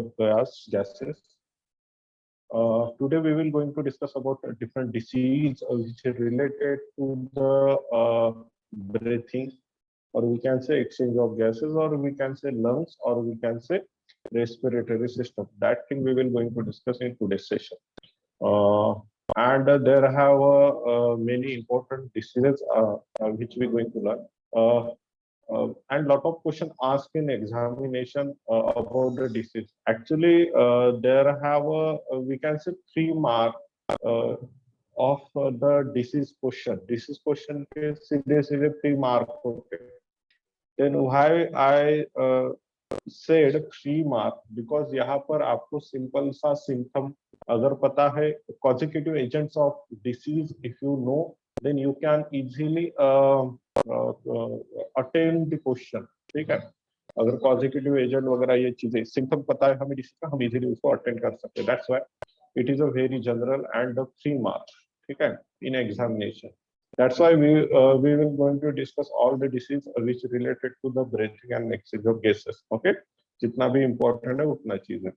of gases. Today we will going to discuss about a different disease which is related to the breathing, or we can say exchange of gases, or we can say lungs, or we can say respiratory system. That thing we will going to discuss in today's session. And there have many important diseases which we going to learn. And lot of question asked in examination about the disease. Actually, there have we can say 3 mark of the disease question. Disease question is serious is a 3 mark. Okay. Then why I said 3 mark, because यहाँ पर आपको simple सा symptom अगर पता है, consecutive agents of disease if you know, then you can easily attain the question. ठीक है, अगर consecutive agent वगैरह ये चीजें सिम्टम पता है हमें डिसीज का, हम इजीली उसको अटेंड कर सकते हैं. That's why it is a very general and the 3 marks. ठीक है, in examination. That's why we will going to discuss all the disease which related to the breathing and exchange of gases. Okay, जितना भी important है उतना चीज है.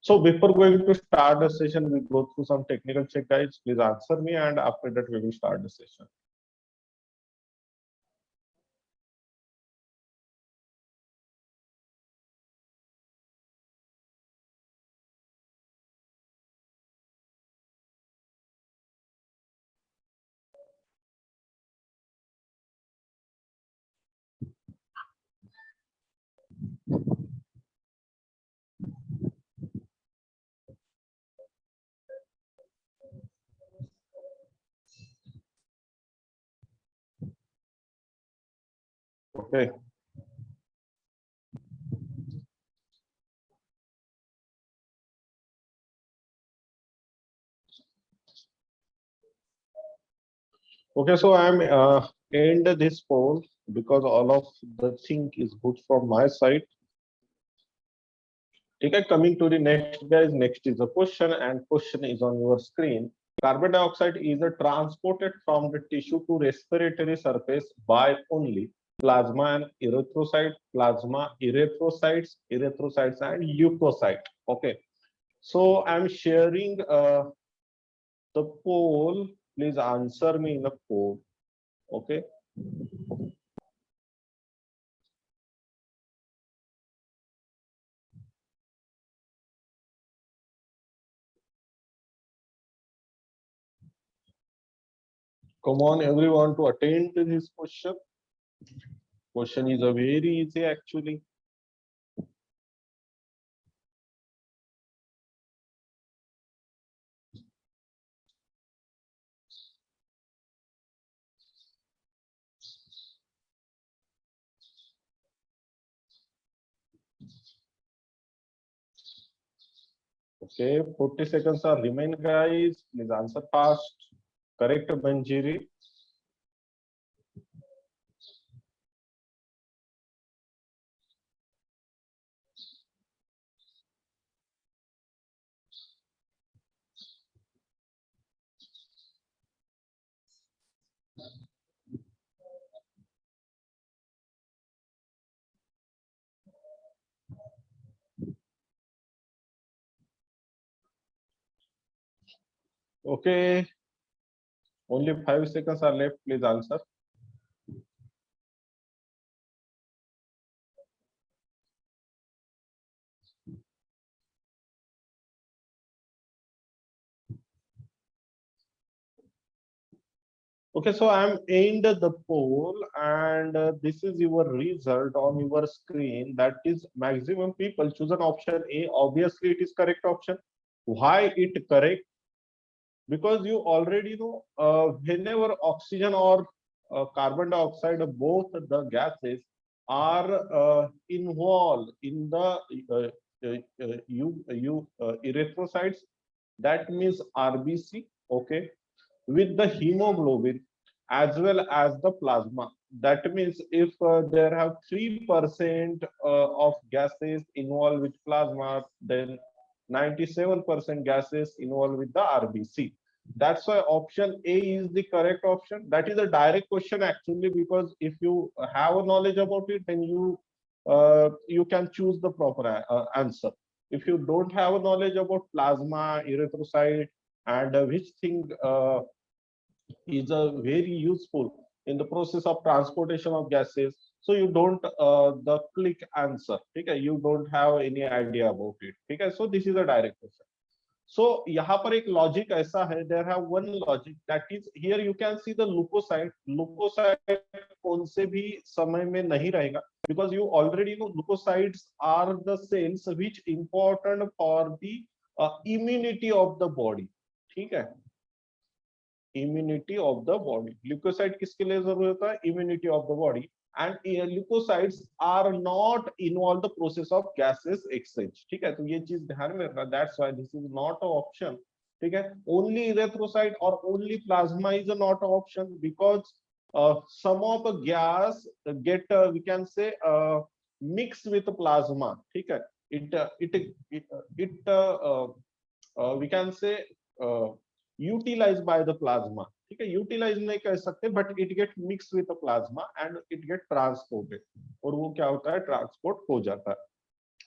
So before going to start the session, we go through some technical check, guys. Please answer me, and after that we will start the session. Okay. Okay, so I'm end this poll because all of the thing is good from my side. Okay, coming to the next, guys. Next is a question, and question is on your screen. Carbon dioxide is transported from the tissue to respiratory surface by only plasma and erythrocyte, plasma, erythrocytes, erythrocytes, and leukocyte. Okay, so I'm sharing the poll. Please answer me in the poll. Okay. Come on, everyone, to attend to this question. Question is a very easy actually. Okay, 40 seconds are remain, guys. Please answer fast. Correct, Banjiri. Okay, only 5 seconds are left. Please answer. Okay, so I'm end the poll, and this is your result on your screen. That is, maximum people choose an option A. Obviously, it is correct option. Why it correct? Because you already know whenever oxygen or carbon dioxide, both the gases are involved in the erythrocytes, that means RBC, okay, with the hemoglobin as well as the plasma. That means if there have 3% of gases involved with plasma, then 97% gases involved with the RBC. That's why option A is the correct option. That is a direct question actually, because if you have a knowledge about it, then you can choose the proper answer. if you don't have a knowledge about plasma, erythrocyte, and which thing is very useful in the process of transportation of gases, so you don't the click answer. Okay, you don't have any idea about it. Okay, so this is a direct question. So यहाँ पर एक logic ऐसा है, there have one logic that is here you can see the leukocyte. Leukocyte कौन से भी समय में नहीं रहेगा, because you already know leukocytes are the cells which important for the immunity of the body. ठीक है, immunity of the body. Leukocyte किसके लिए जरूरत है? Immunity of the body. And leukocytes are not involve the process of gases exchange. ठीक है, तो ये चीज ध्यान में रखना. That's why this is not a option. ठीक है, ओनली इरेथ्रोसाइट और only plasma is not a option, because some of the gas get we can say mix with plasma. ठीक है, it we can say utilized by the plasma. ठीक है, utilise नहीं कह सकते, but it get mix with plasma and it get transported, और वो क्या होता है, ट्रांसपोर्ट हो जाता है.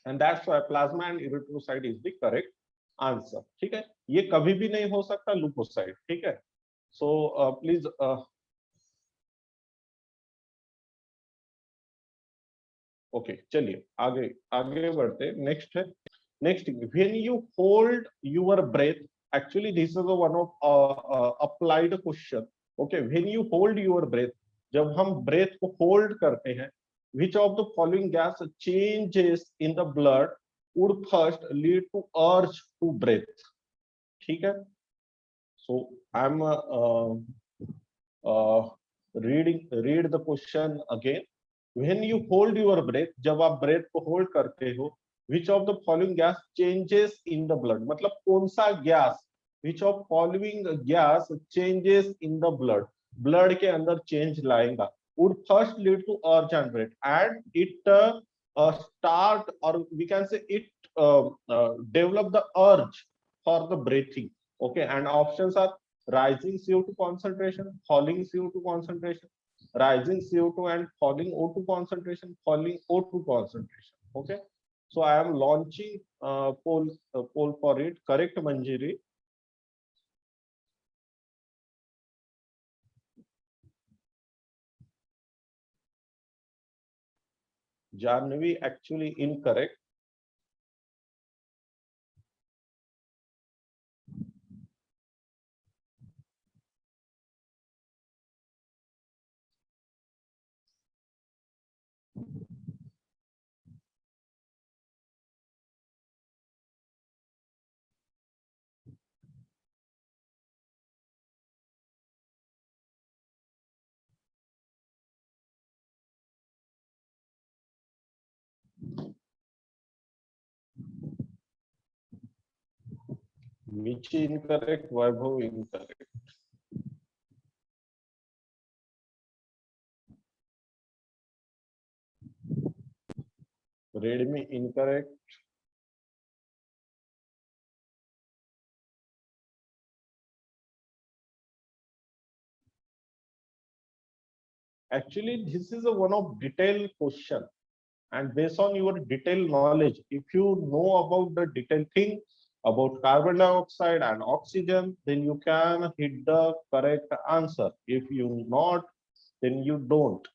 And that's why plasma and erythrocyte is the correct answer. ठीक है, ये कभी भी नहीं हो सकता लुकोसाइट. ठीक है, सो प्लीज ओके, चलिए आगे आगे बढ़ते. नेक्स्ट है, next, when you hold your breath. Actually, this is a one of applied question. Okay, when you hold your breath, जब हम breath को hold करते हैं, which of the following gas changes in the blood would first lead to urge to breath? ठीक है, so I'm read the question again. When you hold your breath, जब आप breath को hold करते हो, which of the following gas changes in the blood? मतलब कौन सा gas, which of following gas changes in the blood, blood के अंदर change लाएगा, would first lead to urge and breath, and it start, or we can say it develop the urge for the breathing. Okay, and options are rising CO2 concentration, falling CO2 concentration, rising CO2 and falling O2 concentration, falling O2 concentration. Okay, so I am launching poll for it. Correct, Manjiri? Janvi actually incorrect. Which incorrect? Vaibhav incorrect. Redmi incorrect. Actually, this is a one of detailed question, and based on your detailed knowledge, if you know about the detailed thing about carbon dioxide and oxygen, then you can hit the correct answer. If you not, then you don't.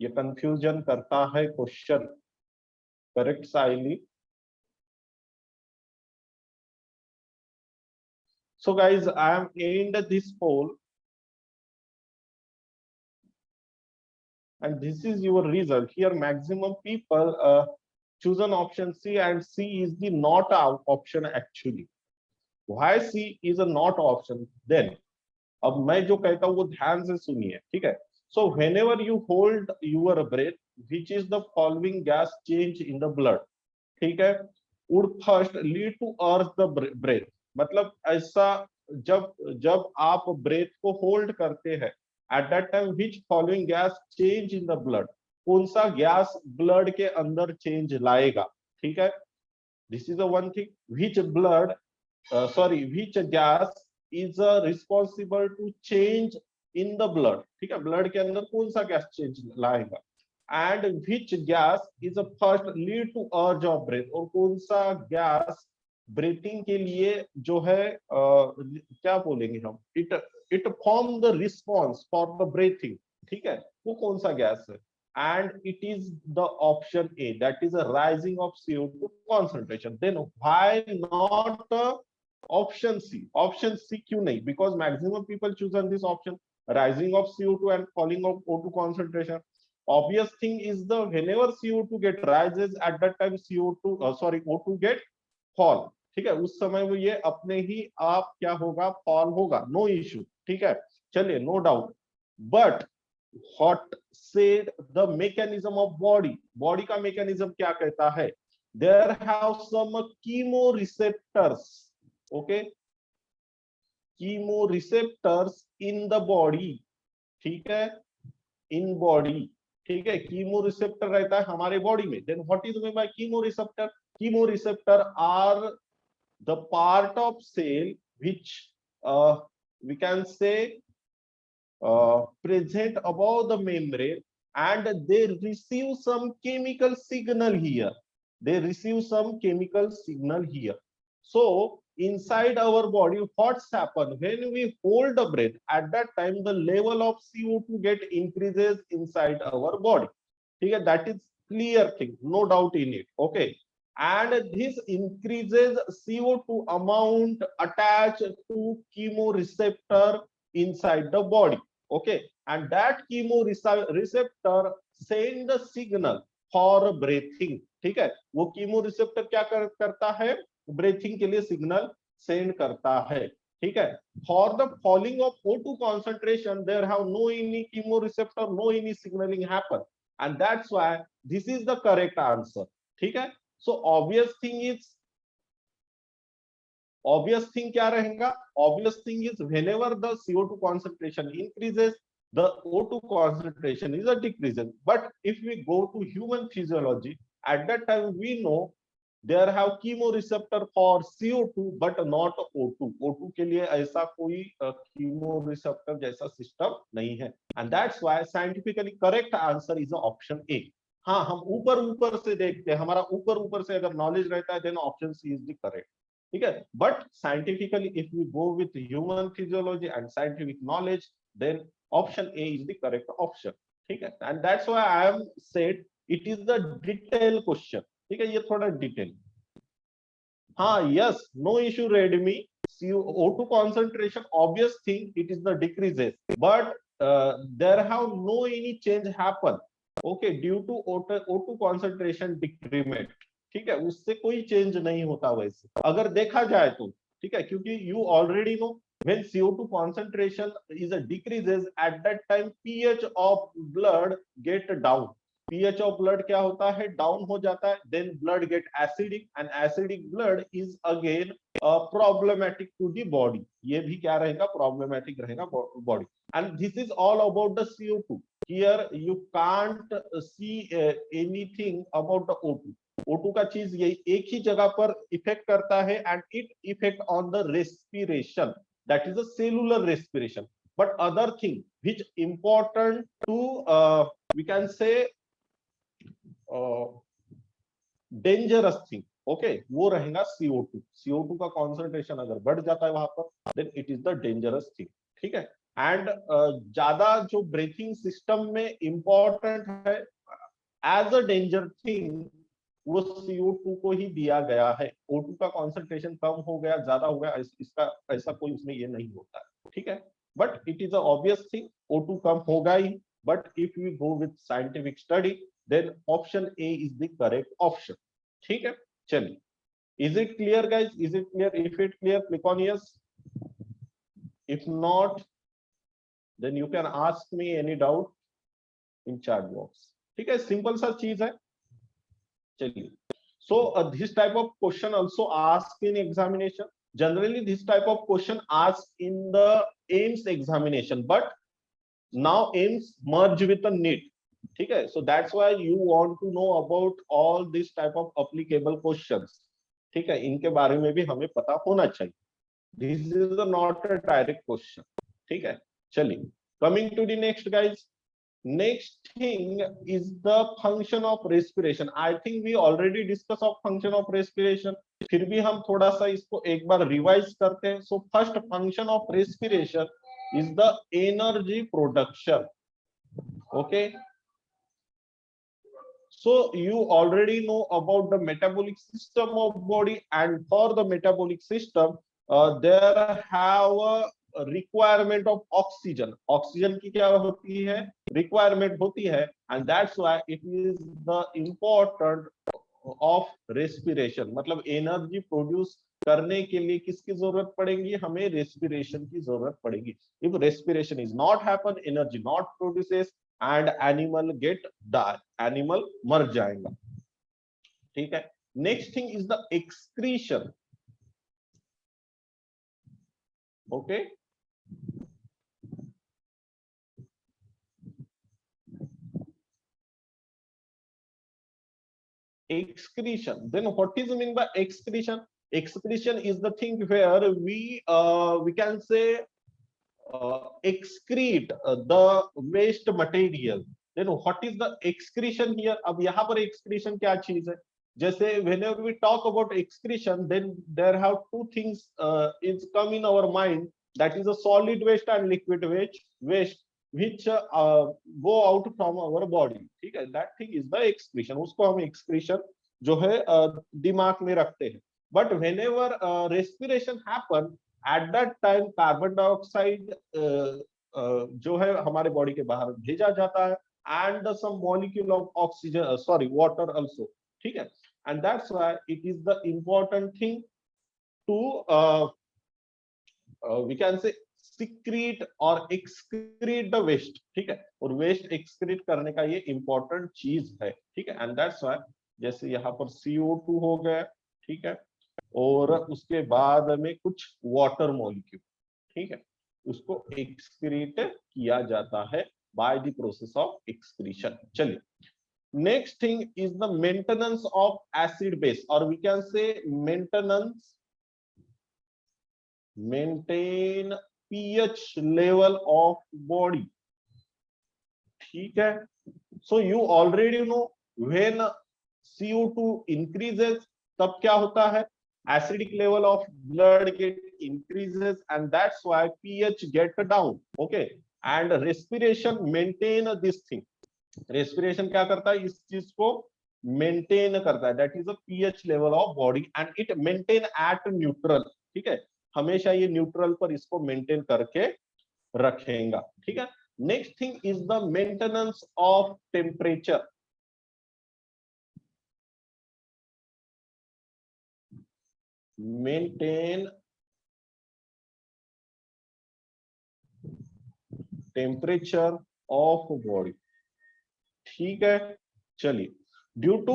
ये confusion करता है question. Correct, Saili? So guys, I am end this poll, and this is your result. Here maximum people choose an option C, and C is the not option actually. Why C is a not option? Then अब मैं जो कहता हूँ वो ध्यान से सुनिए. ठीक है, so whenever you hold your breath, which is the following gas change in the blood? ठीक है, would first lead to urge the breath. मतलब ऐसा जब जब आप ब्रेथ को होल्ड करते हैं, at that time which following gas change in the blood? कौन सा गैस ब्लड के अंदर चेंज लाएगा? ठीक है, this is the one thing. Which blood which gas is responsible to change in the blood? ठीक है, ब्लड के अंदर कौन सा गैस चेंज लाएगा? And which gas is a first lead to urge of breath, और कौन सा गैस ब्रीथिंग के लिए जो है क्या बोलेंगे हम, it form the response for the breathing, ठीक है, वो कौन सा गैस है, and it is the option A, that is a rising of CO2 concentration. Then why not option C? Option C क्यों नहीं? Because maximum people choose on this option, rising of CO2 and falling of O2 concentration. Obvious thing is the whenever CO2 get rises, at that time O2 get fall, ठीक है, उस समय वो ये अपने ही आप क्या होगा, फॉल होगा, नो इश्यू, ठीक है, चलिए, no doubt. But what said the mechanism of body, body का mechanism क्या कहता है, there have some chemoreceptors, okay, chemoreceptors in the body, ठीक है, इन बॉडी, ठीक है, कीमो रिसेप्टर रहता है हमारे बॉडी में. Then what is mean by chemo receptor? Chemo receptor are the part of cell which we can say present above the membrane, and they receive some chemical signal here, they receive some chemical signal here. So inside our body, what's happened when we hold the breath, at that time the level of CO2 get increases inside our body, okay, that is clear thing, no doubt in it, okay. And this increases CO2 amount attached to chemoreceptor inside the body, okay, and that chemoreceptor send the signal for breathing, ठीक है, वो chemoreceptor क्या करता है, breathing के लिए signal send करता है, ठीक है. For the falling of O2 concentration, there have no any chemoreceptor, no any signaling happen, and that's why this is the correct answer, ठीक है. So obvious thing क्या रहेगा, obvious thing is whenever the CO2 concentration increases, the O2 concentration is a decreases. But if we go to human physiology, at that time we know there have chemoreceptor for CO2 but not O2. O2 के लिए ऐसा कोई chemoreceptor जैसा system नहीं है, and that's why scientifically correct answer is option A. हाँ, हम ऊपर से देखते हैं, हमारा ऊपर से अगर नॉलेज रहता है, then option C is the correct, ठीक है. But scientifically if we go with human physiology and scientific knowledge, then option A is the correct option, ठीक है. And that's why I am said it is the detail question, ठीक है, ये थोड़ा detail. हाँ, yes, no issue, Redmi. O2 concentration, obvious thing, it is the decreases, but there have no any change happen, okay, due to O2 concentration decrement, ठीक है, उससे कोई change नहीं होता वैसे अगर देखा जाए तो, ठीक है, क्योंकि you already no when CO2 concentration is a decreases, at that time pH of blood get down, pH of blood क्या होता है, डाउन हो जाता है, then blood get acidic, and acidic blood is again problematic to the body, ये भी क्या रहेगा, problematic रहेगा body. And this is all about the CO2. Here you can't see anything about the O2. O2 का चीज यही एक ही जगह पर इफेक्ट करता है, and it effect on the respiration, that is a cellular respiration. But other thing which important to we can say dangerous thing, okay, वो रहेगा CO2. CO2 का कॉन्सेंट्रेशन अगर बढ़ जाता है वहां पर, then it is the dangerous thing, ठीक है. एंड ज्यादा जो ब्रीथिंग सिस्टम में इंपॉर्टेंट है एज अ डेंजर थिंग, वो CO2 को ही दिया गया है. O2 का कॉन्सेंट्रेशन कम हो गया, ज्यादा हो गया, इसका ऐसा कोई उसमें ये नहीं होता है, ठीक है. But it is a obvious thing, O2 कम होगा ही. But if we go with scientific study, then option A is the correct option, ठीक है. चलिए, is it clear guys, is it clear? If it clear, click on yes. If not, then you can ask me any doubt in chat box, ठीक है. Simple सा चीज है. चलिए, so this type of question also asked in examination. Generally this type of question asked in the AIMS examination, but now AIMS merge with the NEET, ठीक है. So that's why you want to know about all this type of applicable questions, ठीक है, इनके बारे में भी हमें पता होना चाहिए. This is not a direct question, ठीक है. चलिए, coming to the next guys, Next thing is the function of respiration. I think we already discuss of function of respiration. फिर भी हम थोड़ा सा इसको एक बार रिवाइज करते हैं. So first function of respiration is the energy production. Okay. So you already know about the metabolic system of body, and for the metabolic system there have a requirement of oxygen. Oxygen की क्या होती है? Requirement होती है, and that's why it is the important of respiration. मतलब energy produce करने के लिए किसकी जरूरत पड़ेगी? हमें रेस्पिरेशन की जरूरत पड़ेगी. If respiration is not happen, energy not produces, and animal get die, animal मर जाएगा. ठीक है. Next thing is the excretion. Okay. Excretion. Then what is mean by excretion? Excretion is the thing where we can say excrete the waste material. Then what is the excretion here? अब यहाँ पर excretion क्या चीज है? जैसे whenever we talk about excretion, then there have two things is come in our mind, that is a solid waste and liquid waste which go out from our body. ठीक है, that thing is the excretion. उसको हम excretion जो है दिमाग में रखते हैं. But whenever respiration happen, at that time carbon dioxide जो है हमारे बॉडी के बाहर भेजा जाता है, and some molecule of oxygen, sorry, water also. ठीक है, and that's why it is the important thing to we can say secrete or excrete the waste. ठीक है, और waste excrete करने का ये important चीज है. ठीक है, and that's why जैसे यहाँ पर CO2 हो गया. ठीक है, और उसके बाद में कुछ वाटर मॉलिक्यूल. ठीक है, उसको एक्सक्रीट किया जाता है by the process of excretion. चलिए, next thing is the maintenance of acid base, और we can say maintenance, maintain pH level of body. ठीक है, so you already know when CO2 increases तब क्या होता है? Acidic level of blood get increases, and that's why pH get down. Okay, and respiration maintain this thing. Respiration क्या करता है? इस चीज को maintain करता है. That is the pH level of body, and it maintain at neutral. ठीक है, हमेशा ये न्यूट्रल पर इसको मेंटेन करके रखेगा. ठीक है. Next thing is the maintenance of temperature. Maintain temperature of body. ठीक है, चलिए. Due to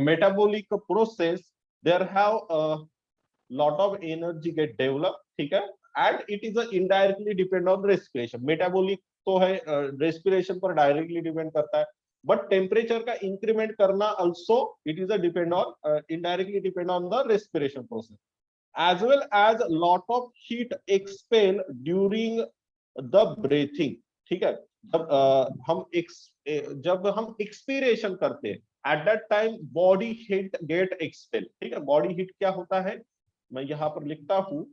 metabolic process there have lot of energy get develop. ठीक है, and it is indirectly depend on respiration. Metabolic तो है, रेस्पिरेशन पर directly depend करता है, but temperature का increment करना also it is a depend on indirectly depend on the respiration process, as well as lot of heat expel during the breathing. ठीक है, जब हम एक्सपीरेशन करते हैं at that time body heat get expel. ठीक है, body heat क्या होता है, मैं यहां पर लिखता हूं,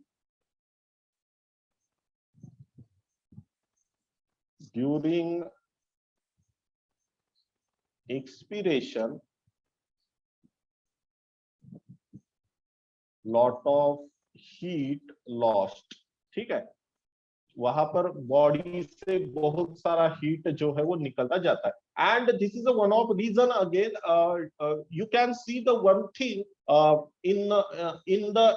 during expiration lot of heat lost. ठीक है, वहां पर बॉडी से बहुत सारा हीट जो है वो निकलता जाता है. And this is one of reason again you can see the one thing in the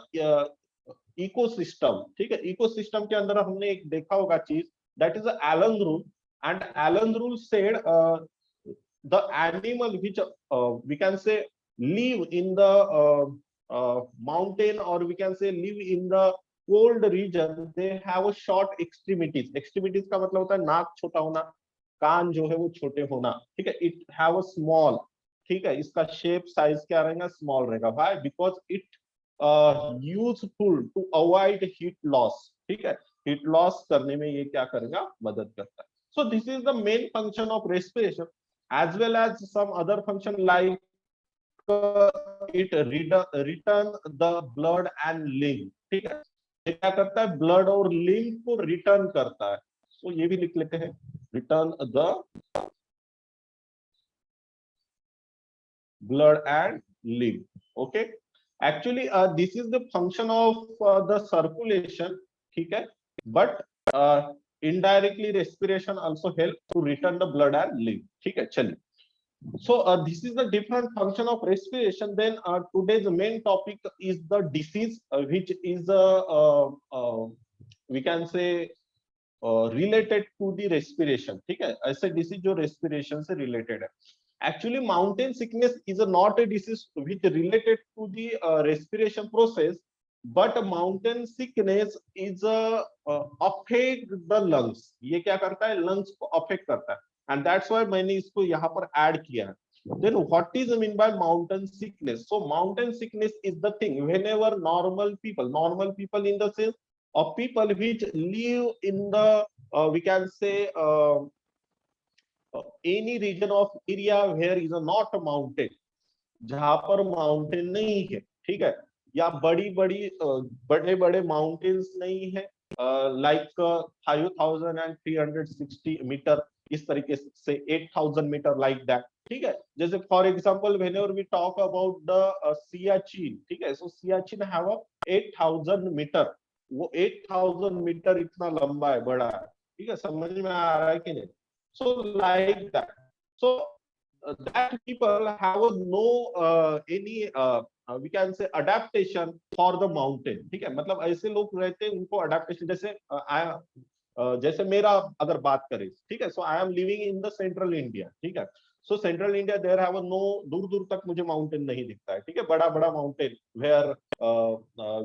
ecosystem. ठीक है, इकोसिस्टम के अंदर हमने एक देखा होगा चीज, that is Allen rule. And Allen rule said the animal which we can say live in the mountain, or we can say live in the cold region, they have a short extremities. extremities का मतलब होता है नाक छोटा होना, कान जो है वो छोटे होना. ठीक है, it have a small. ठीक है, इसका शेप साइज क्या रहेगा? स्मॉल रहेगा. why? because it useful to avoid heat loss. ठीक है, heat loss करने में ये क्या करेगा? मदद करता है. So this is the main function of respiration, as well as some other function like it return the blood and lymph. ठीक है, ये क्या करता है, ब्लड और लिम्फ को रिटर्न करता है. तो ये भी लिख लेते हैं, return the blood and lymph. Okay, actually this is the function of the circulation. ठीक है, but indirectly respiration also help to return the blood and lymph. ठीक है, चलिए. So this is the different function of respiration. Then today's main topic is the disease, which is we can say related to the respiration. ठीक है, ऐसे disease जो respiration से related है. Actually, mountain sickness is not a disease which related to the respiration process, but mountain sickness is affect the lungs. ये क्या करता है, lungs को affect करता है, and that's why मैंने इसको यहाँ पर add किया है. Then what is mean by mountain sickness? So mountain sickness is the thing whenever normal people in the sense of people which live in the we can say any region of area where is a not a mountain, जहां पर mountain नहीं है. ठीक है, या बड़े बड़े mountains नहीं है, लाइक 5360 मीटर, इस तरीके से 8000 मीटर लाइक दैट. ठीक है, जैसे for example whenever we talk about the Siachen. ठीक है, सो सियाचिन हैव 8000 मीटर. वो 8000 मीटर इतना लंबा है, बड़ा है. ठीक है, समझ में आ रहा है कि नहीं? So like that. So that people have no any we can say adaptation for the mountain. ठीक है, मतलब ऐसे लोग रहते हैं उनको adaptation, जैसे जैसे मेरा अगर बात करें. ठीक है, so I am living in the central India. ठीक है, so central India there have no, दूर दूर तक मुझे माउंटेन नहीं दिखता है. ठीक है, बड़ा बड़ा mountain where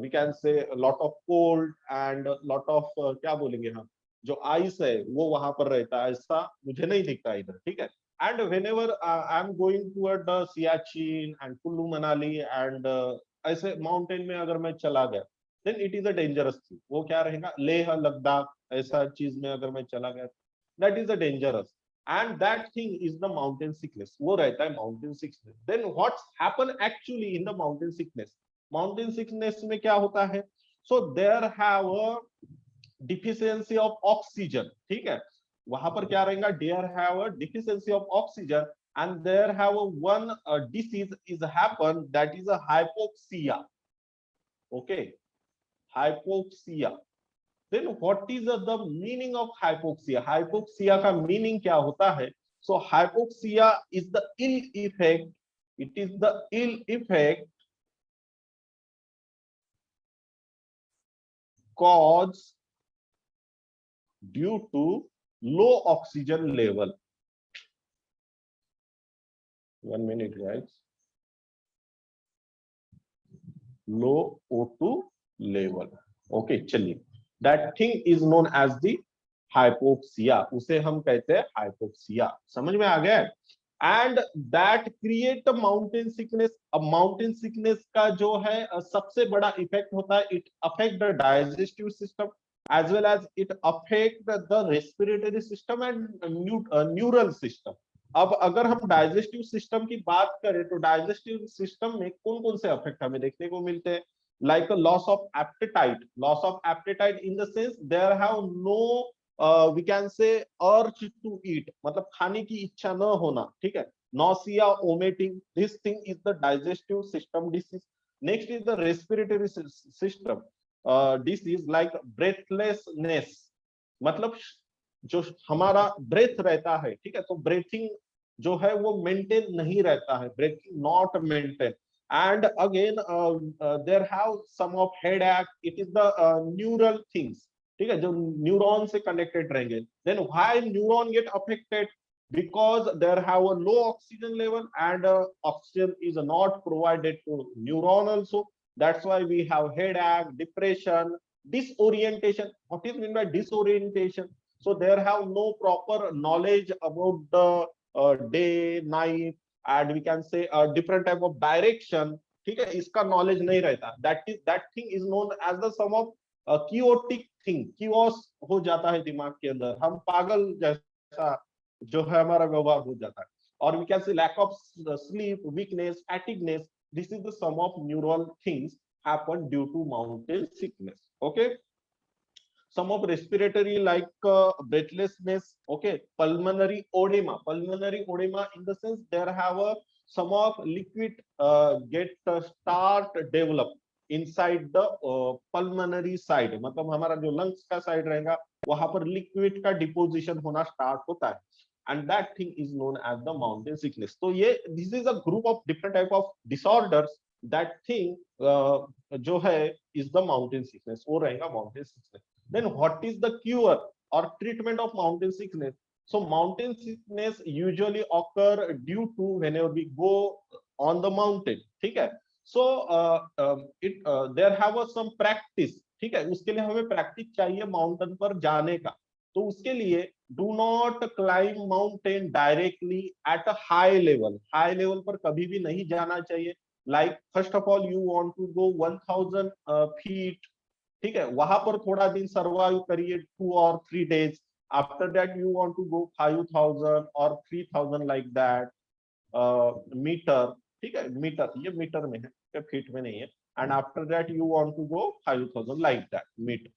we can say lot of cold and lot of क्या बोलेंगे हम, जो आइस है वो वहां पर रहता है, ऐसा मुझे नहीं दिखता इधर. ठीक है, and whenever I am going toward Siachen and Kullu Manali and ऐसे माउंटेन में अगर मैं चला गया, then it is a dangerous thing. वो क्या रहेगा, लेह लद्दाख ऐसा चीज में अगर मैं चला गया, that is a dangerous, and that thing is the mountain sickness. वो रहता है mountain sickness. Then what's happen actually in the mountain sickness. Mountain sickness में क्या होता है, so there have a deficiency of oxygen. ठीक है, वहां पर क्या रहेगा, there have a deficiency of oxygen and there have one disease is happen, that is a hypoxia. Okay, hypoxia. Then what is the meaning of hypoxia? Hypoxia का meaning क्या होता है? So hypoxia is the ill effect, it is the ill effect caused due to low oxygen level. 1 minute guys. Low O2 level. Okay, चलिए, that thing is known as the hypoxia. उसे हम कहते हैं hypoxia. समझ में आ गया? And that create mountain sickness. अब mountain sickness का जो है सबसे बड़ा इफेक्ट होता है, it affect the digestive system as well as it affect the respiratory system and neural system. अब अगर हम डाइजेस्टिव सिस्टम की बात करें तो डाइजेस्टिव सिस्टम में कौन कौन से अफेक्ट हमें देखने को मिलते हैं, like loss of appetite. Loss of appetite in the sense there have no we can say urge to eat, मतलब खाने की इच्छा न होना. ठीक है, nausea, vomiting, this thing is the digestive system disease. Next is the respiratory system disease like breathlessness, मतलब जो हमारा ब्रेथ रहता है. ठीक है, तो ब्रेथिंग जो है वो मेंटेन नहीं रहता है, breathing not maintain. And again there have some of headache, it is the neural things. ठीक है, जो न्यूरॉन से कनेक्टेड रहेंगे. Then why neuron get affected? because there have a low oxygen level and oxygen is not provided to neuron also. That's why we have headache, depression, disorientation. What is meant by disorientation? So there have no proper knowledge about the day, night, and we can say a different type of direction. ठीक है, इसका knowledge नहीं रहता. That thing is known as the sum of chaotic thing. chaos हो जाता है दिमाग के अंदर, हम पागल जैसे जैसा जो है हमारा व्यवहार हो जाता है। और we can say lack of sleep, weakness, fatigueness, this is the some of neural things happen due to mountain sickness. Okay, some of respiratory like breathlessness, okay, pulmonary edema in the sense there have a some of liquid get start develop inside the pulmonary side, मतलब हमारा जो lungs का side रहेगा वहां पर liquid का deposition होना start होता है, and that thing is known as the mountain sickness। तो ये this is a group of different type of disorders, that thing जो है is the mountain sickness, वो रहेगा mountain sickness। Then what is the cure or treatment of mountain sickness? So mountain sickness usually occur due to whenever we go on the mountain, ठीक है। So there have some practice, ठीक है, उसके लिए हमें practice चाहिए mountain पर जाने का। तो उसके लिए do not climb mountain directly at a high level, high level पर कभी भी नहीं जाना चाहिए। Like first of all you want to go 1000 feet, ठीक है, वहां पर थोड़ा दिन सर्वाइव करिए 2 or 3 days, after that you want to go 5000 और 3000 लाइक दैट मीटर, ठीक है, मीटर, ये मीटर में है, फीट में नहीं है, and after that you want to go 5000 like that meter.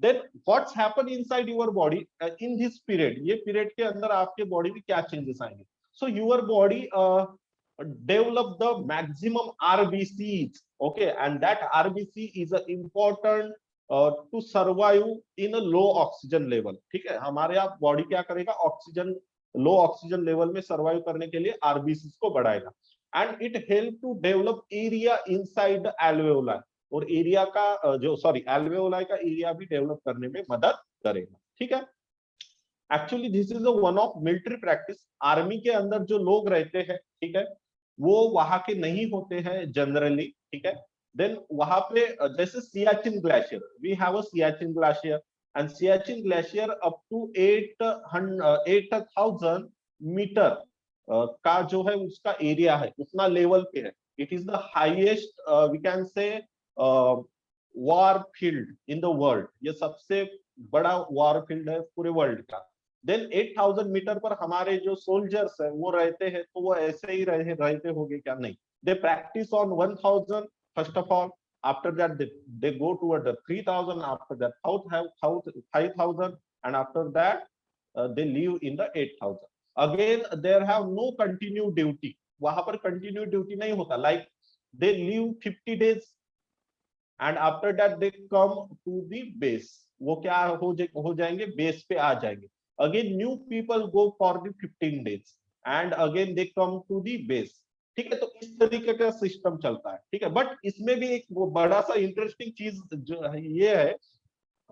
Then what's happen inside your body in this period, ये पीरियड के अंदर आपके बॉडी में क्या चेंजेस आएंगे? So your body develop the maximum RBCs, okay, and that RBC is important to survive in a low oxygen level, ठीक है, हमारे आप बॉडी क्या करेगा, ऑक्सीजन, लो ऑक्सीजन लेवल में सर्वाइव करने के लिए आरबीसी को बढ़ाएगा, and it help to develop area inside the alveoli, और एरिया का जो सॉरी एल्वेओलाई का एरिया भी डेवलप करने में मदद करेगा, ठीक है। Actually this is one of military practice, army के अंदर जो लोग रहते हैं, ठीक है, वो वहां के नहीं होते हैं जनरली, ठीक है। देन वहां पे जैसे Siachen glacier, we have a Siachen glacier, and Siachen glacier up to 8000 meter का जो है उसका एरिया है, उतना लेवल पे है। It is the highest we can say war field in the world, ये सबसे बड़ा वार फील्ड है पूरे वर्ल्ड का। देन 8000 मीटर पर हमारे जो सोल्जर्स है वो रहते हैं, तो वो ऐसे ही रहते होंगे क्या? नहीं, they practice on 1000 first of all, after that they go toward the 3000, after that 5000, and after that they live in the 8000। again there have no continue duty, वहां पर कंटिन्यू ड्यूटी नहीं होता, like they live 50 days and after that they come to the base, वो क्या हो जाएंगे, base पे आ जाएंगे। again new people go for the 15 days and again they come to the base, ठीक है। तो इस तरीके का सिस्टम चलता है, ठीक है। बट इसमें भी एक वो बड़ा सा इंटरेस्टिंग चीज जो है ये है,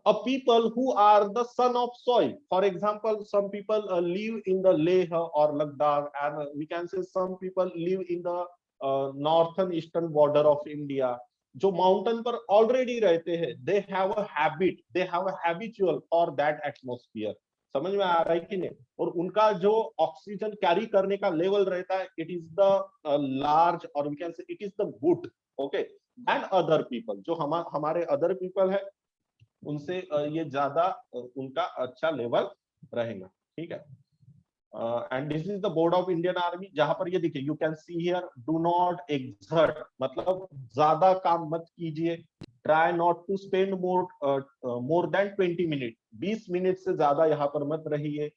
a people who are the son of soil, for example some people live in the Leh or Ladakh, and we can say some people live in the northern eastern border of India, जो mountain पर already रहते हैं, दे have a habit, they have a habitual for that atmosphere, समझ में आ रहा है कि नहीं? और उनका जो ऑक्सीजन कैरी करने का लेवल रहता है, इट इज द लार्ज और we can say it is the good, okay, then other people, जो हमारे अदर पीपल है उनसे ये ज्यादा उनका अच्छा लेवल रहेगा, ठीक है। And this is the board of Indian army, जहां पर ये देखिए, you can see here, do not exert, मतलब ज्यादा काम मत कीजिए, try not to spend more than 20 minute, 20 minute से ज्यादा यहाँ पर मत रहिए।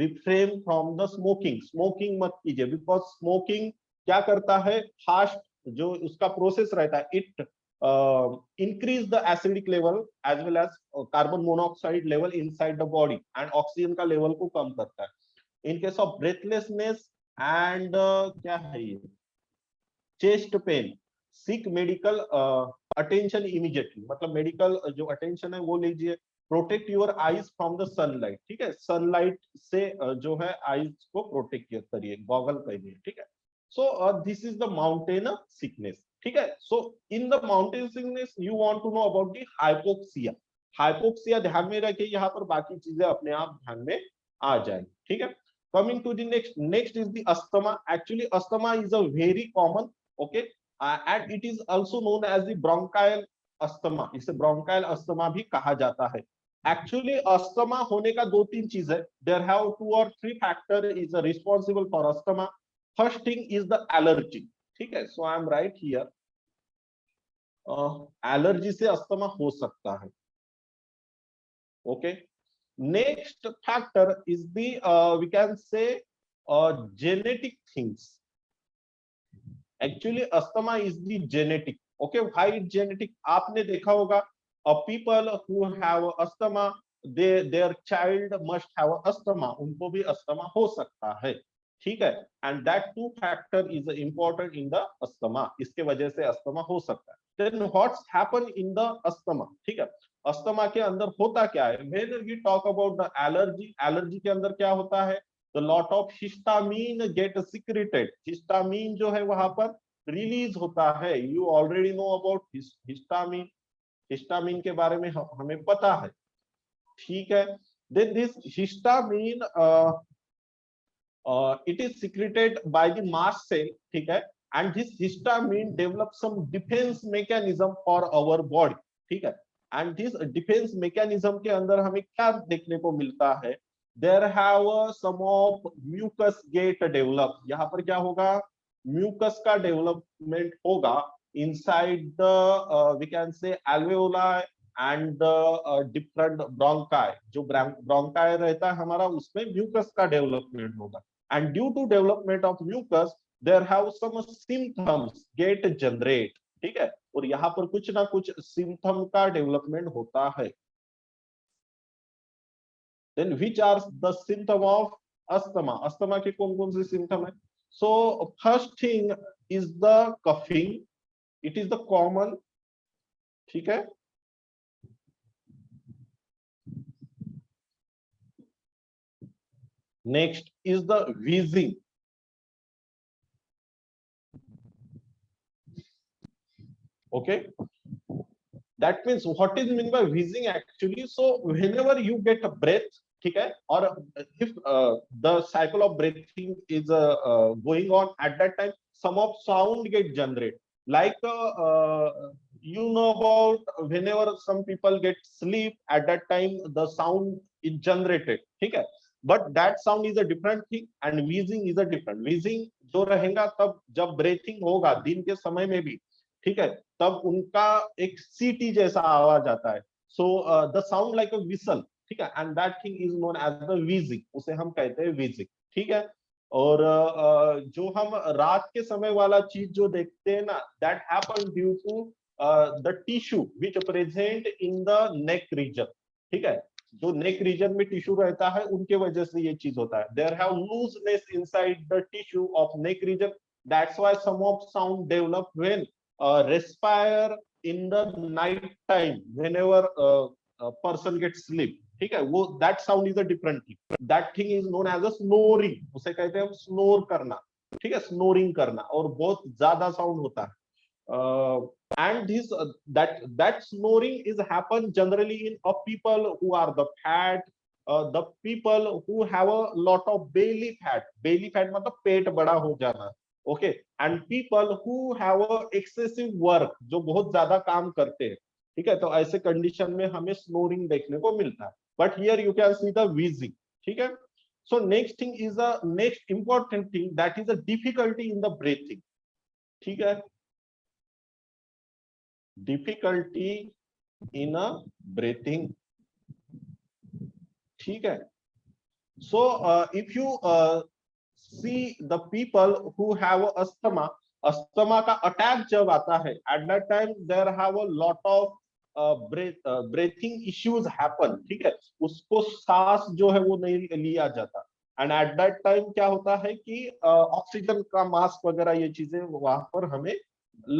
Refrain from the smoking, smoking मत कीजिए, बिकॉज स्मोकिंग क्या करता है, फास्ट जो उसका प्रोसेस रहता है, it increase the acidic level as well as carbon monoxide level inside the body and oxygen का लेवल को कम करता है। in case of breathlessness and क्या है ये, chest pain, seek medical attention immediately, मतलब मेडिकल जो अटेंशन है वो लीजिए। Protect your eyes from the sunlight, ठीक है, सनलाइट से जो है आईज को प्रोटेक्ट करिए, गॉगल पहनिए, ठीक है। So this is the mountain sickness, ठीक है। So in the mountain sickness you want to know about the hypoxia, hypoxia ध्यान में रखिए, यहाँ पर बाकी चीजें अपने आप ध्यान में आ जाएंगी, ठीक है। Coming to the next is the asthma. Actually asthma is a very common, okay, and it is also known as the bronchial asthma, इसे ब्रोंकाइल अस्थमा भी कहा जाता है। एक्चुअली अस्थमा होने का 2-3 चीज है. देयर हैव 2 और 3 factor is responsible for asthma. First thing is the allergy. ठीक है, so I am right here, allergy से अस्थमा हो सकता है. Okay, next factor is the we can say genetic things. Actually asthma is the genetic. Okay, why genetic? आपने देखा होगा people who have asthma, their child must have asthma. उनको भी asthma हो सकता है. ठीक है, and that 2 factor is important in the asthma. इसके वजह से अस्थमा हो सकता है. then what's happen in the asthma? ठीक है, अस्थमा के अंदर होता क्या है? when we talk about the allergy, allergy के अंदर क्या होता है? the lot of histamine get secreted. histamine जो है वहां पर रिलीज होता है. you already know about histamine. Histamine के बारे में हमें पता है. ठीक है, then this histamine it is secreted by the mast cell. ठीक है, and this histamine develops some defense mechanism for our body. ठीक है, and this defense mechanism के अंदर हमें क्या देखने को मिलता है? there have some of mucus get develop. यहाँ पर क्या होगा? म्यूकस का डेवलपमेंट होगा inside the we can say alveoli and different bronchi. जो bronchi रहता है हमारा, उसमें म्यूकस का डेवलपमेंट होगा. and due to development of mucus there have some symptoms get generate. ठीक है, और यहाँ पर कुछ ना कुछ सिम्टम का डेवलपमेंट होता है. then which are the symptom of asthma? Asthma के कौन कौन से सिम्टम है? so first thing is the coughing. it is the common. ठीक है, next is the wheezing. okay, that means what is mean by wheezing actually? so whenever you get a breath, ठीक है, or if the cycle of breathing is going on, at that time some of sound get generated. like you know about whenever some people get sleep, at that time the sound is generated. ठीक है, but that sound is a different thing and wheezing is a different. wheezing जो रहेगा तब जब breathing होगा दिन के समय में भी, ठीक है, तब उनका एक सीटी जैसा आवाज आता है. So the sound like a whistle. ठीक है, and that thing is known as the wheezing. उसे हम कहते हैं व्हीजिंग. ठीक है, और जो हम रात के समय वाला चीज जो देखते हैं ना, that happen due to the tissue which present in the neck region. ठीक है, जो नेक रीजन में टिश्यू रहता है उनके वजह से ये चीज होता है. There have looseness inside the tissue of neck region. That's why some of sound develop when respire in the night time whenever a person gets sleep. ठीक है, वो that sound is a different thing. that thing is known as a snoring. उसे कहते हैं हम snore करना. ठीक है, snoring करना, और बहुत ज्यादा साउंड होता है. and this that snoring is happen generally in people who are the fat, the people who have a lot of belly fat. belly fat मतलब पेट बड़ा हो जाना. Okay, and people who have excessive work, जो बहुत ज्यादा काम करते हैं. ठीक है, तो ऐसे कंडीशन में हमें स्नोरिंग देखने को मिलता है. But here you can see the wheezing. ठीक है, so next thing is a next important thing, that is a difficulty in the breathing. ठीक है, डिफिकल्टी इन अ ब्रीथिंग. ठीक है, so if you see the people who have asthma, asthma का attack जब आता है, at that time there have a lot of breathing issues happen. ठीक है, उसको सांस जो है वो नहीं लिया जाता, and at that time क्या होता है कि ऑक्सीजन का मास्क वगैरह ये चीजें वहां पर हमें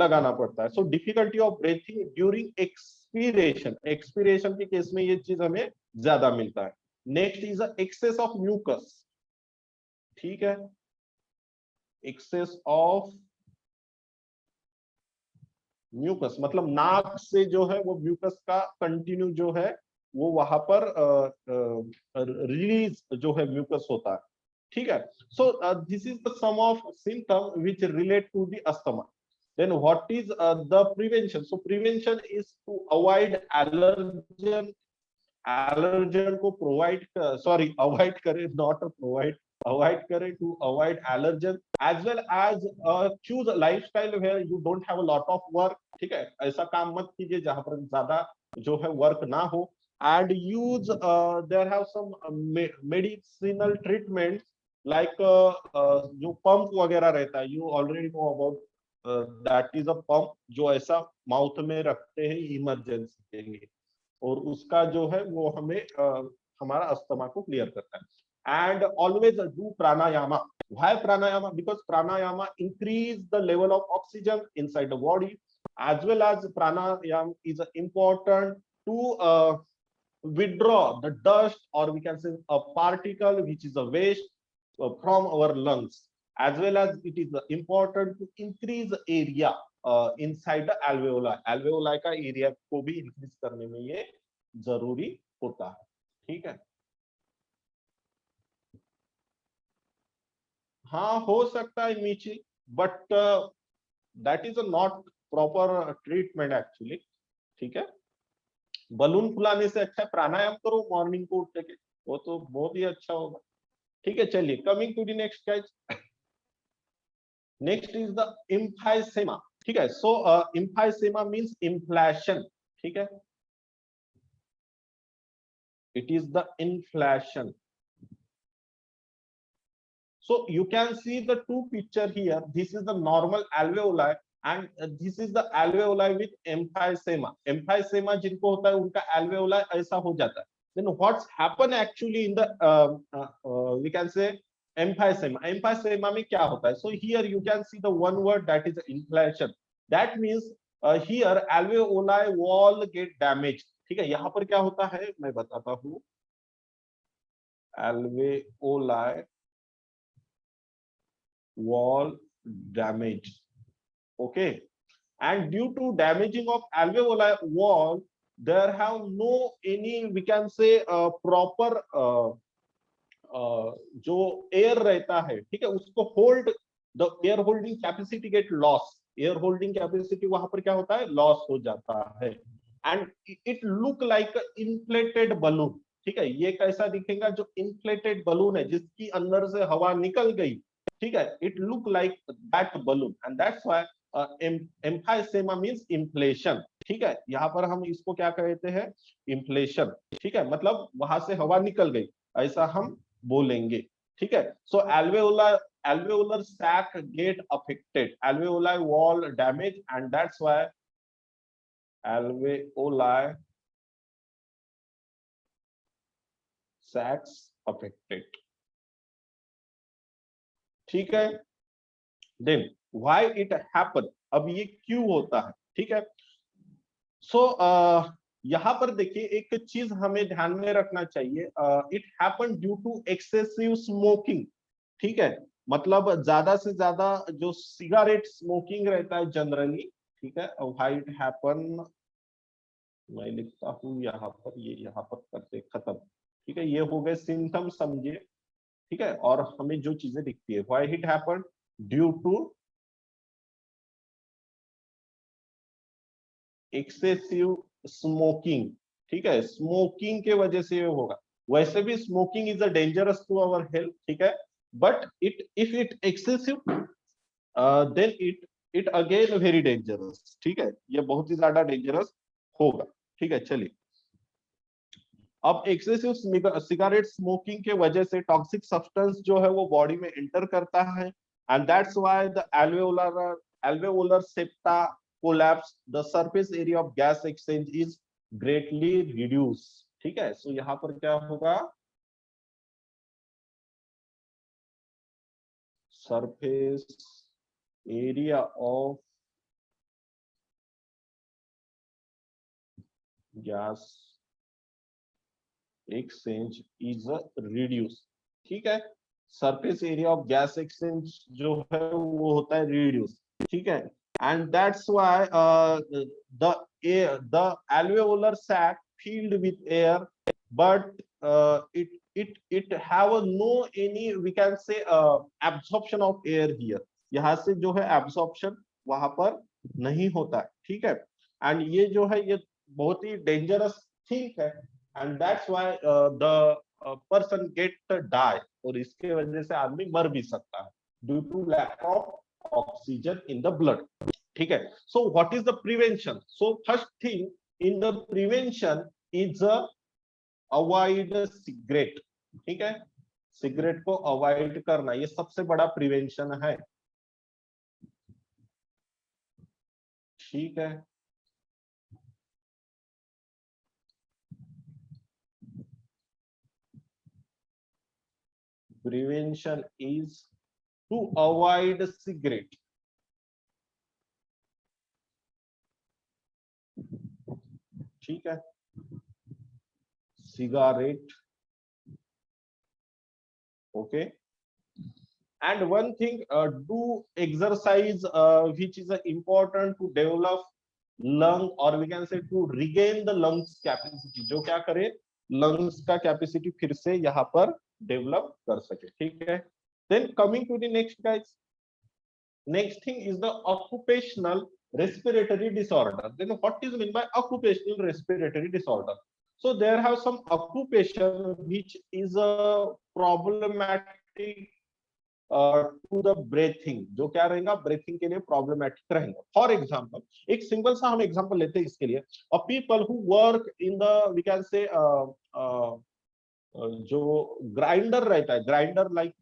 लगाना पड़ता है. so difficulty of breathing during expiration. expiration के केस में ये चीज हमें ज्यादा मिलता है. next is the excess of mucus. ठीक है, एक्सेस ऑफ म्यूकस मतलब नाक से जो है वो म्यूकस का कंटिन्यू जो है वो वहां पर रिलीज जो है म्यूकस होता है. ठीक है, so this is the some of symptom which relate to the asthma. Then what is the prevention? So prevention is to avoid allergen allergen को प्रोवाइड सॉरी अवॉइड करे, नॉट प्रोवाइड, अवॉइड करे, to avoid allergen as well as choose lifestyle where you don't have a lot of work. ठीक है, ऐसा काम मत कीजिए जहां पर ज्यादा जो है वर्क ना हो। And use there have some medicinal treatment like जो पंप वगैरह रहता है, you already know about that is a pump, जो ऐसा माउथ में रखते हैं इमरजेंसी के लिए, और उसका जो है वो हमें हमारा अस्थमा को क्लियर करता है। And always do pranayama. Why pranayama? Because pranayama increase the level of oxygen inside the body, as well as pranayama is important to withdraw the dust, or we can say a particle which is a waste from our lungs, as well as it is important to increase area inside the alveoli। alveoli का area को भी increase करने में ये जरूरी होता है। ठीक है, हाँ हो सकता है मीची, but that is not proper treatment actually. ठीक है, बलून फुलाने से अच्छा प्राणायाम करो मॉर्निंग को उठ के, वो तो बहुत ही अच्छा होगा। ठीक है, चलिए coming to the next guys. Next is the emphysema. ठीक है, सो एम्फाइसेमा मींस इन्फ्लेशन। ठीक है, it is the inflation। So you can see the two picture here. This is the normal alveoli and this is the alveoli with emphysema। emphysema जिनको होता है उनका alveoli ऐसा हो जाता है। Then what's happen actually in the we can say emphysema। emphysema में क्या होता है? So here you can see the one word, that is inflation। That means here alveoli wall get damaged। ठीक है, यहाँ पर क्या होता है मैं बताता हूँ। alveoli wall damage, okay, and due to damaging of alveoli wall there have no any we can say proper जो एयर रहता है, ठीक है, उसको hold, the air holding capacity get loss. Air holding capacity वहां पर क्या होता है, लॉस हो जाता है। And it look like inflated balloon. ठीक है, ये कैसा दिखेगा, जो इन्फ्लेटेड बलून है जिसकी अंदर से हवा निकल गई। ठीक है, it look like that balloon and that's why emphysema means inflation. ठीक है, यहाँ पर हम इसको क्या कहते हैं, इन्फ्लेशन। ठीक है, मतलब वहां से हवा निकल गई, ऐसा हम बोलेंगे। ठीक है, सो alveolar sac get affected, alveoli wall damage, and that's why alveoli sacs affected। ठीक है, देन व्हाई इट हैपन, अब ये क्यों होता है। ठीक है, सो यहाँ पर देखिए एक चीज हमें ध्यान में रखना चाहिए, it happen due to excessive smoking. ठीक है, मतलब ज्यादा से ज्यादा जो सिगरेट स्मोकिंग रहता है जनरली। ठीक है, व्हाई इट हैपन, मैं लिखता हूँ यहाँ पर, ये यहाँ पर करते खत्म। ठीक है, ये हो गए सिम्टम समझिए। ठीक है, और हमें जो चीजें दिखती है, why it happen due to excessive smoking. ठीक है, स्मोकिंग के वजह से ये होगा। वैसे भी smoking is a dangerous to our health. ठीक है, but it if it excessive then it again very dangerous. ठीक है, ये बहुत ही ज्यादा डेंजरस होगा। ठीक है, चलिए अब एक्सेसिव सिगरेट स्मोकिंग के वजह से टॉक्सिक सब्सटेंस जो है वो बॉडी में एंटर करता है, and that's why the alveolar septa collapse, the surface area of gas exchange is greatly reduced। ठीक है, सो यहाँ पर क्या होगा, surface area of gas exchange is reduced। ठीक है, surface area of gas exchange जो है वो होता है रिड्यूस। ठीक है, and that's why the alveolar sac filled with air, but it have no any we can say absorption of air here। यहाँ से जो है absorption वहां पर नहीं होता है। ठीक है, एंड ये जो है ये बहुत ही डेंजरस थिंग है। And that's why the person get die, और इसके वजह से आदमी मर भी सकता है due to lack of oxygen in the blood. ठीक है, so what is the prevention? So first thing in the prevention is avoid cigarette. ठीक है, सिगरेट को अवॉइड करना ये सबसे बड़ा प्रिवेंशन है। ठीक है, prevention is to avoid cigarette. ठीक है, cigarette. Okay, and one thing, do exercise which is important to develop lung, or we can say to regain the lungs capacity, जो क्या करे lungs का capacity फिर से यहाँ पर develop कर सके। ठीक है, then coming to the next guys, next thing is the occupational respiratory disorder. Then what is meant by occupational respiratory disorder? So there have some occupation which is a problematic to the breathing, जो क्या रहेगा breathing के लिए problematic रहेगा। For example एक simple सा हम example लेते हैं इसके लिए, a people who work in the we can say जो ग्राइंडर रहता है, ग्राइंडर लाइक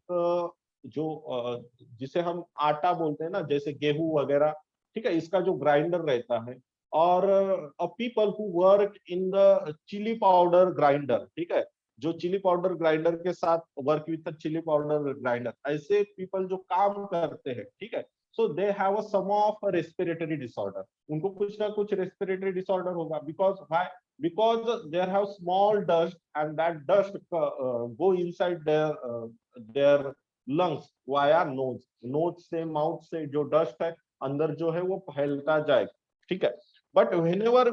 जिसे हम आटा बोलते हैं ना, जैसे गेहूं वगैरह। ठीक है, इसका जो ग्राइंडर रहता है, और a people who work in the chilli powder grinder. ठीक है, जो चिली पाउडर ग्राइंडर के साथ work with chilli powder grinder, ऐसे पीपल जो काम करते हैं। ठीक है, so they have a some of respiratory disorder, उनको कुछ ना कुछ रेस्पिरेटरी डिसऑर्डर होगा। Because why? because they have small dust, and that dust go inside their lungs via nose, nose से माउथ से जो डस्ट है अंदर जो है वो फैलता जाएगा। ठीक है, but whenever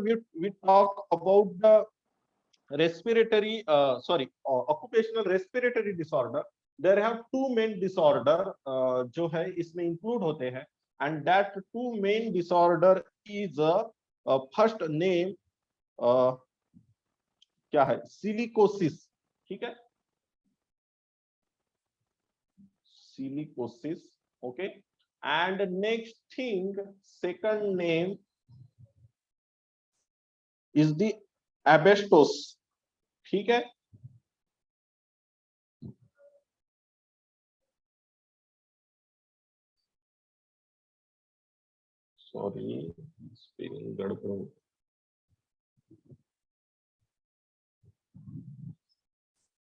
we talk about the respiratory occupational respiratory disorder, there have two main disorder जो है इसमें इंक्लूड होते हैं, and that two main disorder is first name क्या है, सिलिकोसिस। ठीक है, silicosis. Okay, and next thing second name is the asbestos. ठीक है, सॉरी स्पेलिंग गड़बड़,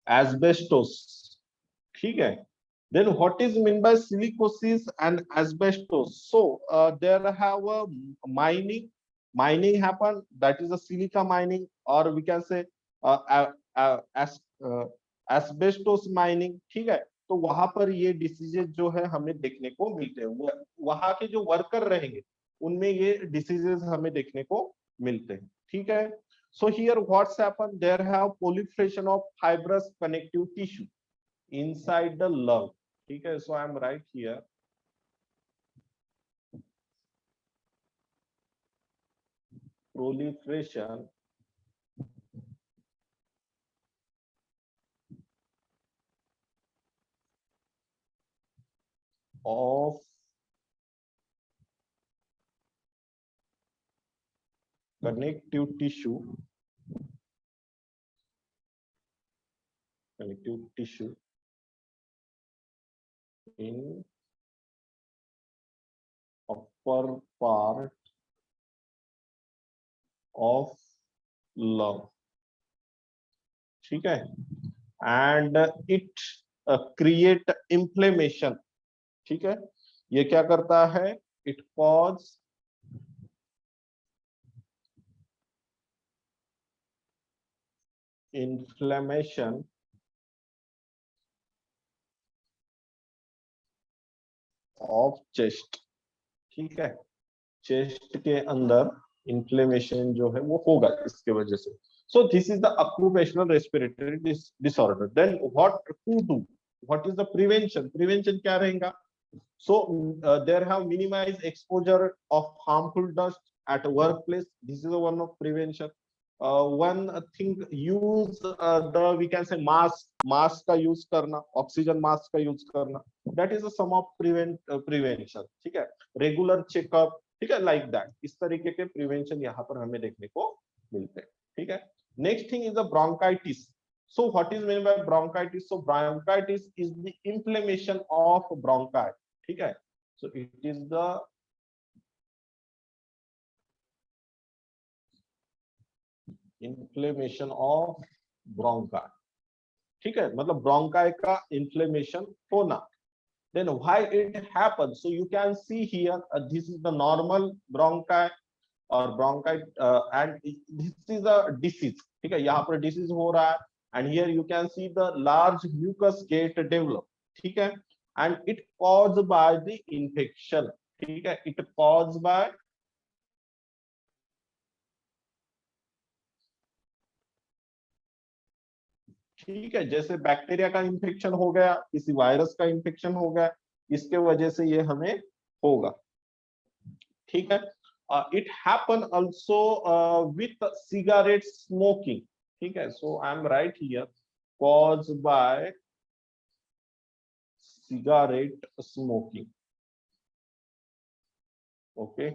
एस्बेस्टोस। ठीक है, then what is meant by silicosis and asbestos? So there have a mining happen, that is a silica mining, or we can say as asbestos mining। ठीक है, तो वहां पर ये डिसीजेज जो है हमें देखने को मिलते हैं, वहां के जो वर्कर रहेंगे उनमें ये डिसीजेज हमें देखने को मिलते हैं। ठीक है, so here what's happened, there have proliferation of fibrous connective tissue inside the lung। ठीक है, so I am right here, proliferation of connective tissue in upper part of lung। ठीक है, and it create inflammation। ठीक है, ये क्या करता है, it cause inflammation of chest। ठीक है, चेस्ट के अंदर इंफ्लेमेशन जो है वो होगा इसके वजह से। So this is the occupational respiratory disorder. Then what to do, what is the prevention? Prevention क्या रहेगा? So there have minimize exposure of harmful dust at workplace, this is one of prevention। one thing, use the we can say mask का use करना, oxygen mask का use करना, that is a sum of prevention. ठीक है, regular checkup, ठीक है, like that, इस तरीके के प्रिवेंशन यहाँ पर हमें देखने को मिलते हैं. ठीक है, next thing is the bronchitis. So what is meant by bronchitis? So bronchitis is the inflammation of bronchi. ठीक है, so it is the inflammation of bronchi. ठीक है, मतलब bronchi का inflammation होना. Then why it happens? So you can see here, this is the normal bronchi or bronchi, and this is a disease. ठीक है, यहाँ पर disease हो रहा है, and here you can see the large mucus get develop. ठीक है, and it caused by the infection. ठीक है, it caused by ठीक है, जैसे बैक्टीरिया का इन्फेक्शन हो गया, किसी वायरस का इन्फेक्शन हो गया, इसके वजह से ये हमें होगा. ठीक है, it happen also with cigarette smoking. ठीक है, so I am right here, cause by cigarette smoking. Okay,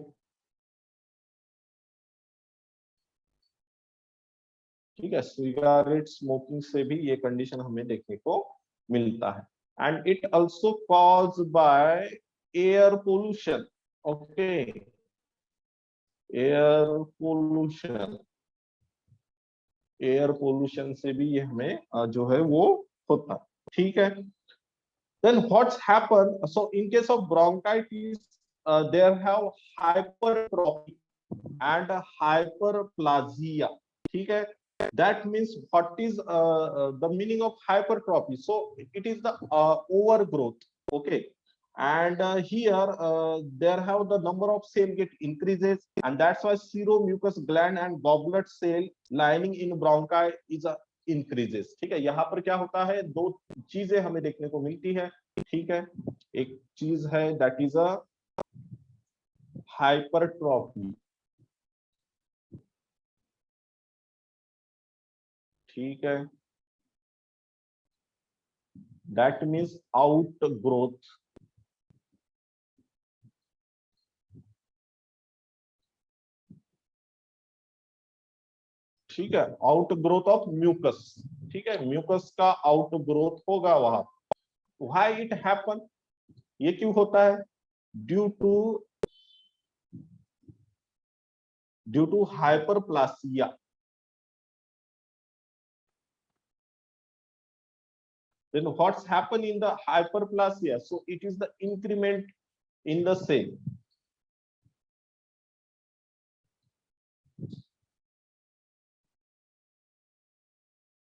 ठीक है, सिगरेट स्मोकिंग से भी ये कंडीशन हमें देखने को मिलता है. And it also cause by air pollution. Okay, air pollution, air pollution से भी ये हमें जो है वो होता है. ठीक है, then what's happened? So in case of bronchitis, there have hypertrophy and hyperplasia. ठीक है, that means what is the meaning of hypertrophy? So it is the overgrowth. Okay, and here there have the number of cell get increases, and that's why seromucous gland and goblet cell lining in bronchi is increases. ठीक है, यहाँ पर क्या होता है, दो चीजें हमें देखने को मिलती है. ठीक है, एक चीज है दैट इज अ हाइपरट्रॉफी. ठीक है, दैट मीन्स आउट ग्रोथ. ठीक है, आउट ग्रोथ ऑफ म्यूकस. ठीक है, म्यूकस का आउट ग्रोथ होगा वहां. Why it happen? ये क्यों होता है? Due to hyperplasia. Then what's happened in the hyperplasia? So it is the increment in the cell.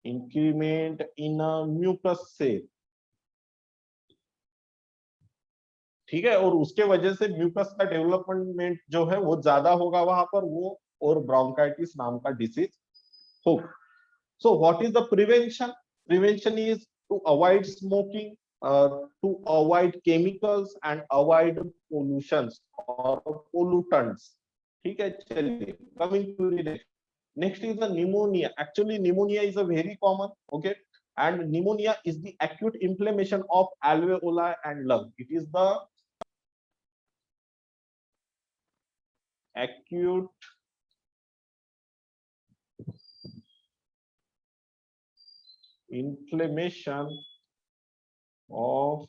Increment in a mucus cell. ठीक है, और उसके वजह से म्यूकस का डेवलपमेंट जो है वो ज्यादा होगा वहां पर, वो और ब्रोंकाइटिस नाम का डिसीज होगा. So what is the prevention? Prevention is to avoid smoking, to avoid chemicals and avoid pollutions or pollutants. ठीक है, चलिए, coming to the next is the pneumonia. Actually pneumonia is a very common. Okay, and pneumonia is the acute inflammation of alveoli and lung. It is the acute inflammation of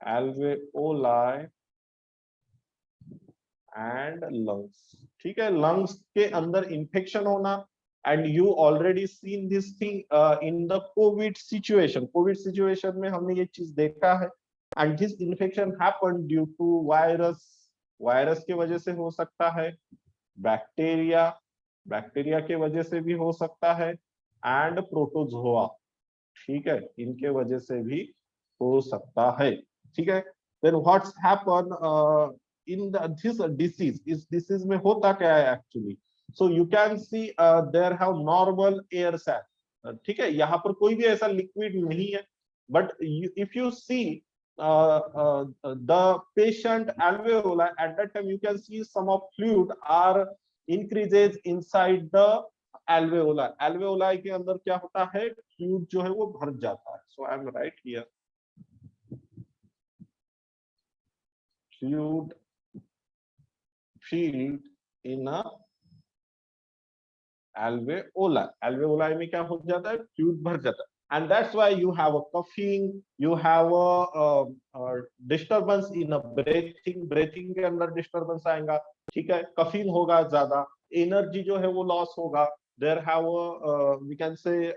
alveoli and lungs. ठीक है, lungs के अंदर infection होना, and you already seen this thing in the COVID situation. COVID situation में हमने ये चीज देखा है, and this infection happened due to virus. Virus के वजह से हो सकता है, बैक्टीरिया के वजह से भी हो सकता है, एंड प्रोटोजोआ. ठीक है, इनके वजह से भी हो सकता है. ठीक है, then what's happen in this disease? इस disease में होता क्या है actually? So you can see there have normal air sac. ठीक है, यहाँ पर कोई भी ऐसा लिक्विड नहीं है, but if you see the patient alveoli, at that time you can see some of fluid are increases inside the alveoli. Alveoli के अंदर क्या होता है, फ्लूइड जो है वो भर जाता है. So I am right here. Fluid filled in a alveoli. Alveoli में क्या हो जाता है, फ्लूइड भर जाता है. And that's why you have a coughing, you have a disturbance in a breathing. Breathing के अंदर disturbance आएगा, ठीक है. coughing होगा ज्यादा, energy जो है वो loss होगा. There have a we can say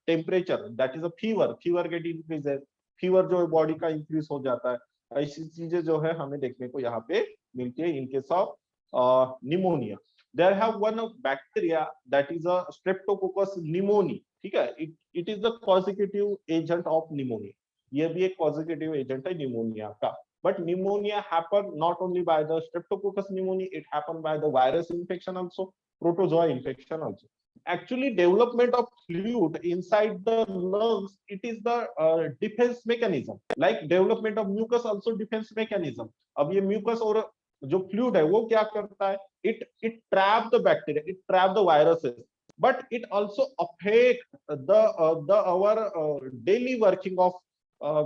temperature, that is a fever. Fever get increases. Fever जो है body का increase हो जाता है. ऐसी चीजें जो है हमें देखने को यहाँ पे मिलती है in case of pneumonia. There have one bacteria that is a Streptococcus pneumoniae. ठीक है, it is the causative agent of pneumonia. ये भी एक causative agent है pneumonia का. But pneumonia happen not only by the Streptococcus pneumoniae, it happen by the virus infection also, protozoa infection also. Actually, development of fluid inside the lungs, it is the defense mechanism. Like development of mucus also defense mechanism. अब ये mucus और जो fluid है वो क्या करता है, it trap the bacteria, it trap the viruses, but it also affect the our daily working of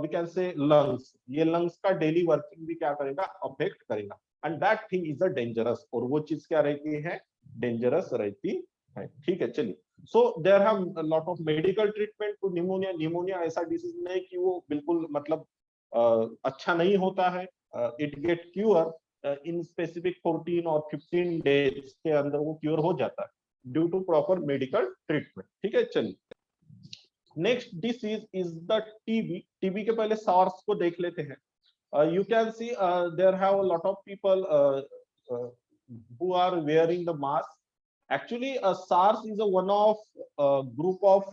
we can say lungs. ये lungs का daily working भी क्या करेगा, affect करेगा. And that thing is a dangerous. और वो चीज क्या रहती है, dangerous रहती है. ठीक है, चलिए. So there have a lot of medical treatment to pneumonia. Pneumonia ऐसा disease नहीं कि वो बिल्कुल मतलब अच्छा नहीं होता है. It get cure in specific 14 और 15 days के अंदर वो क्योर हो जाता है due to proper medical treatment. ठीक है, चलिए. Next disease is the TB. TB के पहले सार्स को देख लेते हैं. You can see there have a lot of people who are wearing the mask. Actually SARS is a one of group of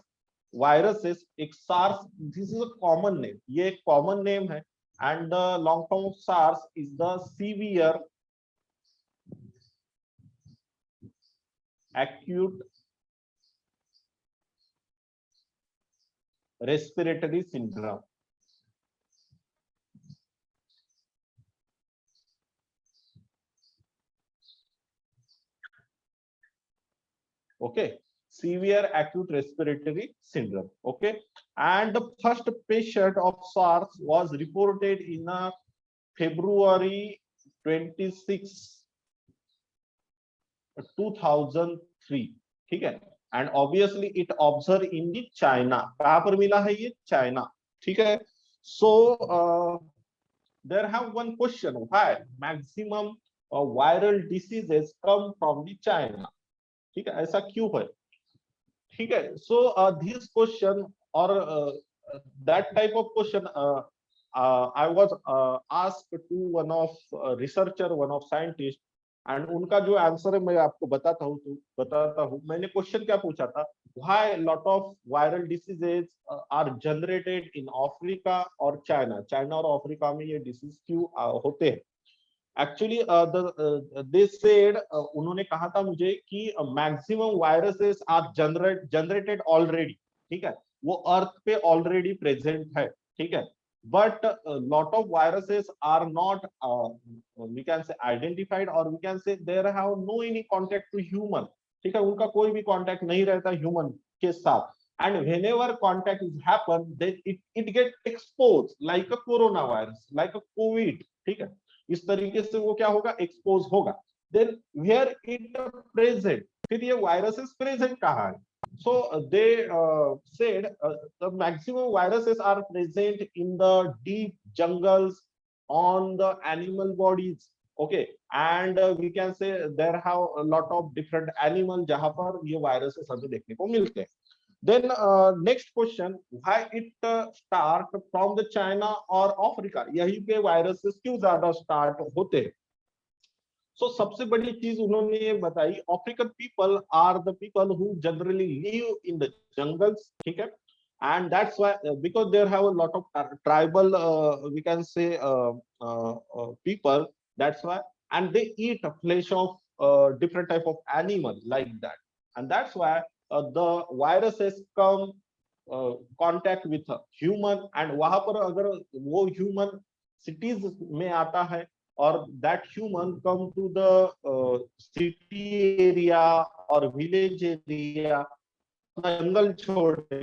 viruses. एक SARS, this is a common name, ये एक common name है. And the long form of SARS is the severe acute respiratory syndrome. Okay, severe acute respiratory syndrome. Okay, and the first patient of SARS was reported in February 26, 2003. ठीक है, and obviously it observed in the China. कहाँ पर मिला है ये, China. ठीक है. So there have one question, why maximum viral diseases come from the China. ठीक है, ऐसा क्यों है. ठीक है. So this question or that type of question I was asked to one of researcher, one of scientist, and उनका जो answer है मैं आपको बताता हूँ. मैंने क्वेश्चन क्या पूछा था, why lot of viral diseases are generated in Africa और चाइना और अफ्रीका में ये डिसीज क्यों होते हैं. एक्चुअली they said उन्होंने कहा था मुझे कि maximum viruses are generated already. ठीक है, वो अर्थ पे ऑलरेडी प्रेजेंट है. ठीक है, but lot of viruses are not we can say identified और we can say there have no any contact to human. ठीक है, उनका कोई भी कांटेक्ट नहीं रहता ह्यूमन के साथ. and whenever contact is happen then it get exposed like a corona virus, like a covid. ठीक है, इस तरीके से वो क्या होगा, एक्सपोज होगा. देन वेयर इट प्रेजेंट, फिर ये वायरसेस प्रेजेंट कहाँ है. so they said the maximum viruses are present in the deep jungles on the animal bodies. okay, and we can say there have a lot of different animal जहां पर ये viruses हमें देखने को मिलते हैं. Then next question, why it start from the China or Africa. यही पे viruses क्यों ज्यादा start होते हैं. So सबसे बड़ी चीज उन्होंने ये बताई, African people are the people who generally live in the jungles. ठीक है, and that's why because there have a lot of tribal we can say people. That's why, and they eat flesh of different type of animal like that, and that's why the viruses come contact with human. and वहां पर अगर वो human cities में आता है or that human come to the city area or village area, जंगल छोड़ के,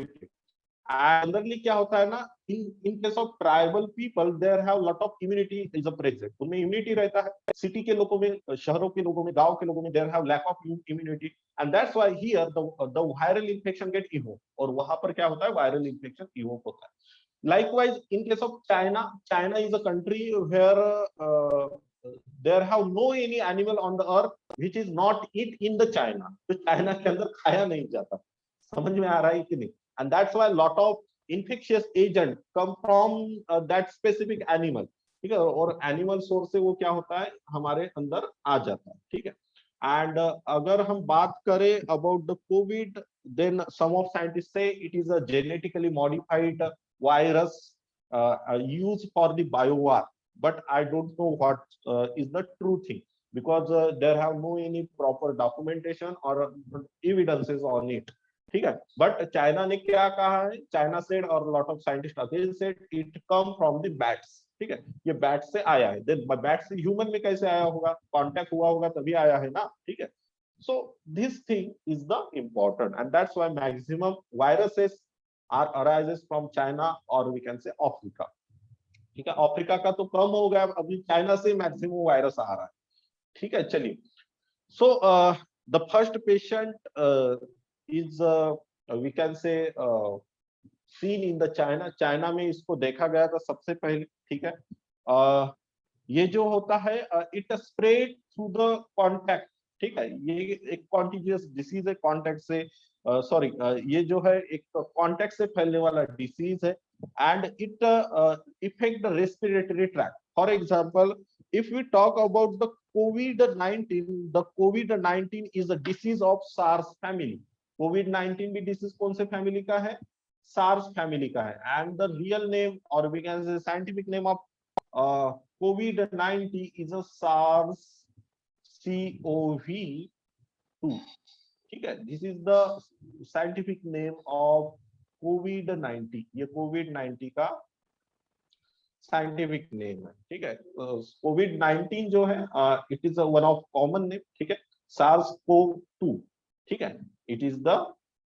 and generally क्या होता है ना, in case of tribal people there have lot of immunity is a present, उनमें immunity रहता है. सिटी के लोगों में, शहरों के लोगों में, गांव के लोगों में there have lack of immunity, and that's why here the viral infection get evolved, और वहां पर क्या होता है, viral infection evolve होता है. Likewise, in case of China, China is a country where there have no any animal on the earth which is not eat in the China. तो China के अंदर खाया नहीं जाता. समझ में आ रहा है कि नहीं? And that's why lot of infectious agent come from that specific animal. ठीक है, और animal source से वो क्या होता है, हमारे अंदर आ जाता है. ठीक है. And अगर हम बात करें about the COVID, then some of scientists say it is a genetically modified virus used for the biowar, but I don't know what is the true thing, because there have no any proper documentation or evidences on it. ठीक है, but China ने क्या कहा है, China said और lot of scientist again said it come from the bats. ठीक है, ये बैट से आया है. देन बैट से ह्यूमन में कैसे आया होगा, कांटेक्ट हुआ होगा तभी आया है ना. ठीक है, so this thing is the important, and that's why maximum viruses are arises from China or we can say Africa. ठीक है, अफ्रीका का तो कम हो गया, अभी चाइना से मैक्सिमम वायरस आ रहा है. ठीक है, चलिए. So the first patient is we can say seen in the China. China में इसको देखा गया था सबसे पहले. ठीक है, ये जो होता है it spread through the contact. ठीक है, ये एक कॉन्टिजियस डिसीज है, कांटेक्ट से सॉरी ये जो है एक कांटेक्ट से फैलने वाला डिसीज है, and it effect the respiratory tract. For example, if we talk about the COVID-19, the COVID-19 is a disease of SARS family. COVID-19 भी डिसीज कौन से फैमिली का है, SARS फैमिली का है. एंड द रियल नेम और we can say scientific name of COVID-19 is a SARS-CoV-2. ठीक है, this is the scientific name of COVID-19. ये COVID-19 का साइंटिफिक नेम है. ठीक है, COVID-19 जो है it is one of common name. ठीक है, SARS-CoV-2. ठीक है, it is the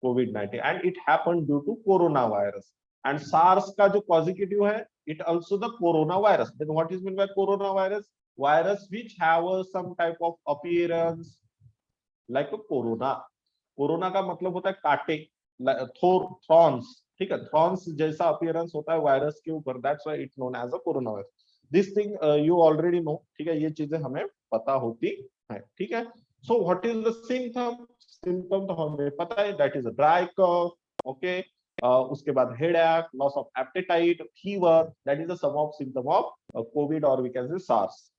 COVID-19 and it happened due to coronavirus. And SARS का जो पॉजिटिव है, it also the coronavirus. Then what is meant by coronavirus? Virus which have some type of appearance like a corona. Corona का मतलब होता है कांटे, thorns. ठीक है, थॉर्न्स जैसा अपीयरेंस होता है वायरस के ऊपर. That's why it known as a corona virus. This thing you already know. ठीक है, ये चीजें हमें पता होती है. ठीक है, so what is the symptom? Symptom तो हमें पता है, that is a dry cough. Okay, उसके बाद headache, loss of appetite, fever. That is the some of symptom of COVID और वी कैन से सार्स.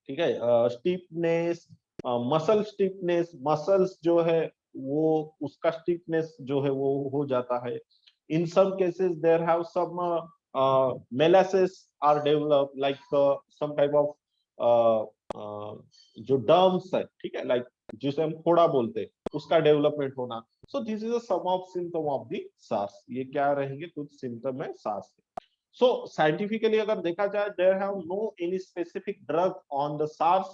ठीक है, स्टिफनेस, मसल स्टिफनेस, मसल्स जो है वो उसका स्टिफनेस जो है वो हो जाता है. In some cases there have some melasis are develop, like some type of जो डर्म्स है. ठीक है, लाइक जिसे हम फोड़ा बोलते हैं, उसका डेवलपमेंट होना. So this is a some of symptom of the SARS. ये क्या रहेंगे, कुछ सिम्पटम है सार्स के. So scientifically अगर देखा जाए, there have no any specific drug on the SARS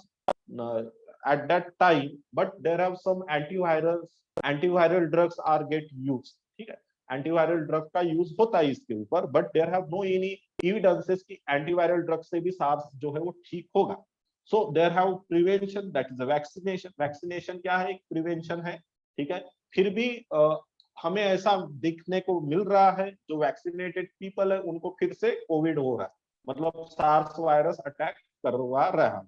at that time, but there have some antiviral drugs are get used. ठीक है, antiviral drug का यूज होता है इसके ऊपर, but there have no any evidences कि antiviral drug से भी SARS जो है वो ठीक होगा. So there have prevention, that is a vaccination. Vaccination क्या है, एक prevention है. ठीक है, फिर भी हमें ऐसा दिखने को मिल रहा है, जो वैक्सीनेटेड पीपल है उनको फिर से कोविड हो रहा है, मतलब सार्स वायरस अटैक करवा रहा है.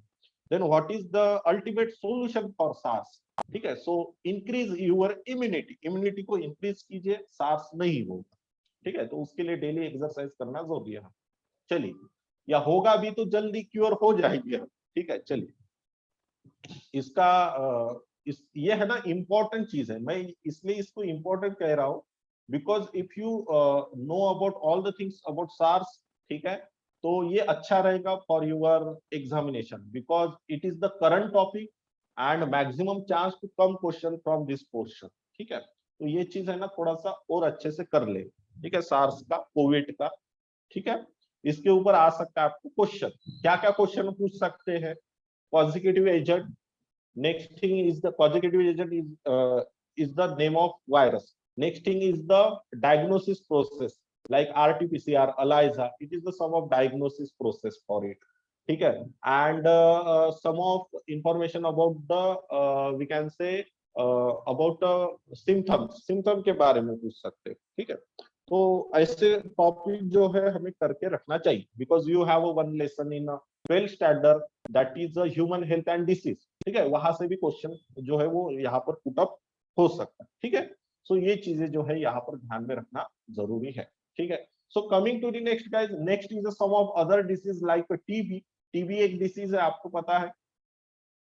Then what is the ultimate solution for SARS? ठीक है, so increase your immunity. Immunity को इंक्रीज कीजिए, सार्स नहीं होगा. ठीक है, तो उसके लिए डेली एक्सरसाइज करना जरूरी है. चलिए, या होगा भी तो जल्दी क्योर हो जाएगी. ठीक है, चलिए, इसका ये है ना इम्पोर्टेंट चीज है. मैं इसलिए इसको इम्पोर्टेंट कह रहा हूं, because if you know about all the things about SARS, ठीक है, तो ये अच्छा रहेगा for your examination, because it is the current topic and maximum chance to come question from this portion. ठीक है, तो ये चीज है ना थोड़ा सा और अच्छे से कर ले. ठीक है, सार्स का, कोविड का. ठीक है, इसके ऊपर आ सकता है आपको क्वेश्चन। क्या क्या क्वेश्चन पूछ सकते हैं? Consecutive agent, next thing is the consecutive agent is the name of virus. Next thing is the diagnosis process like RT-PCR, ELISA. It is the sum of diagnosis process for it. ठीक है? And some of information about the we can say about symptoms. symptom के बारे में पूछ सकते हैं। ठीक है? तो ऐसे टॉपिक जो है हमें करके रखना चाहिए, because you have a one lesson in 12th standard that is a human health and disease. ठीक है? वहां से भी क्वेश्चन जो है वो यहाँ पर पुट अप हो सकता है। ठीक है? सो ये चीजें जो है यहाँ पर ध्यान में रखना जरूरी है। ठीक है? So coming to the next guys, next is some of other disease like TB. TB एक डिसीज है, आपको पता है।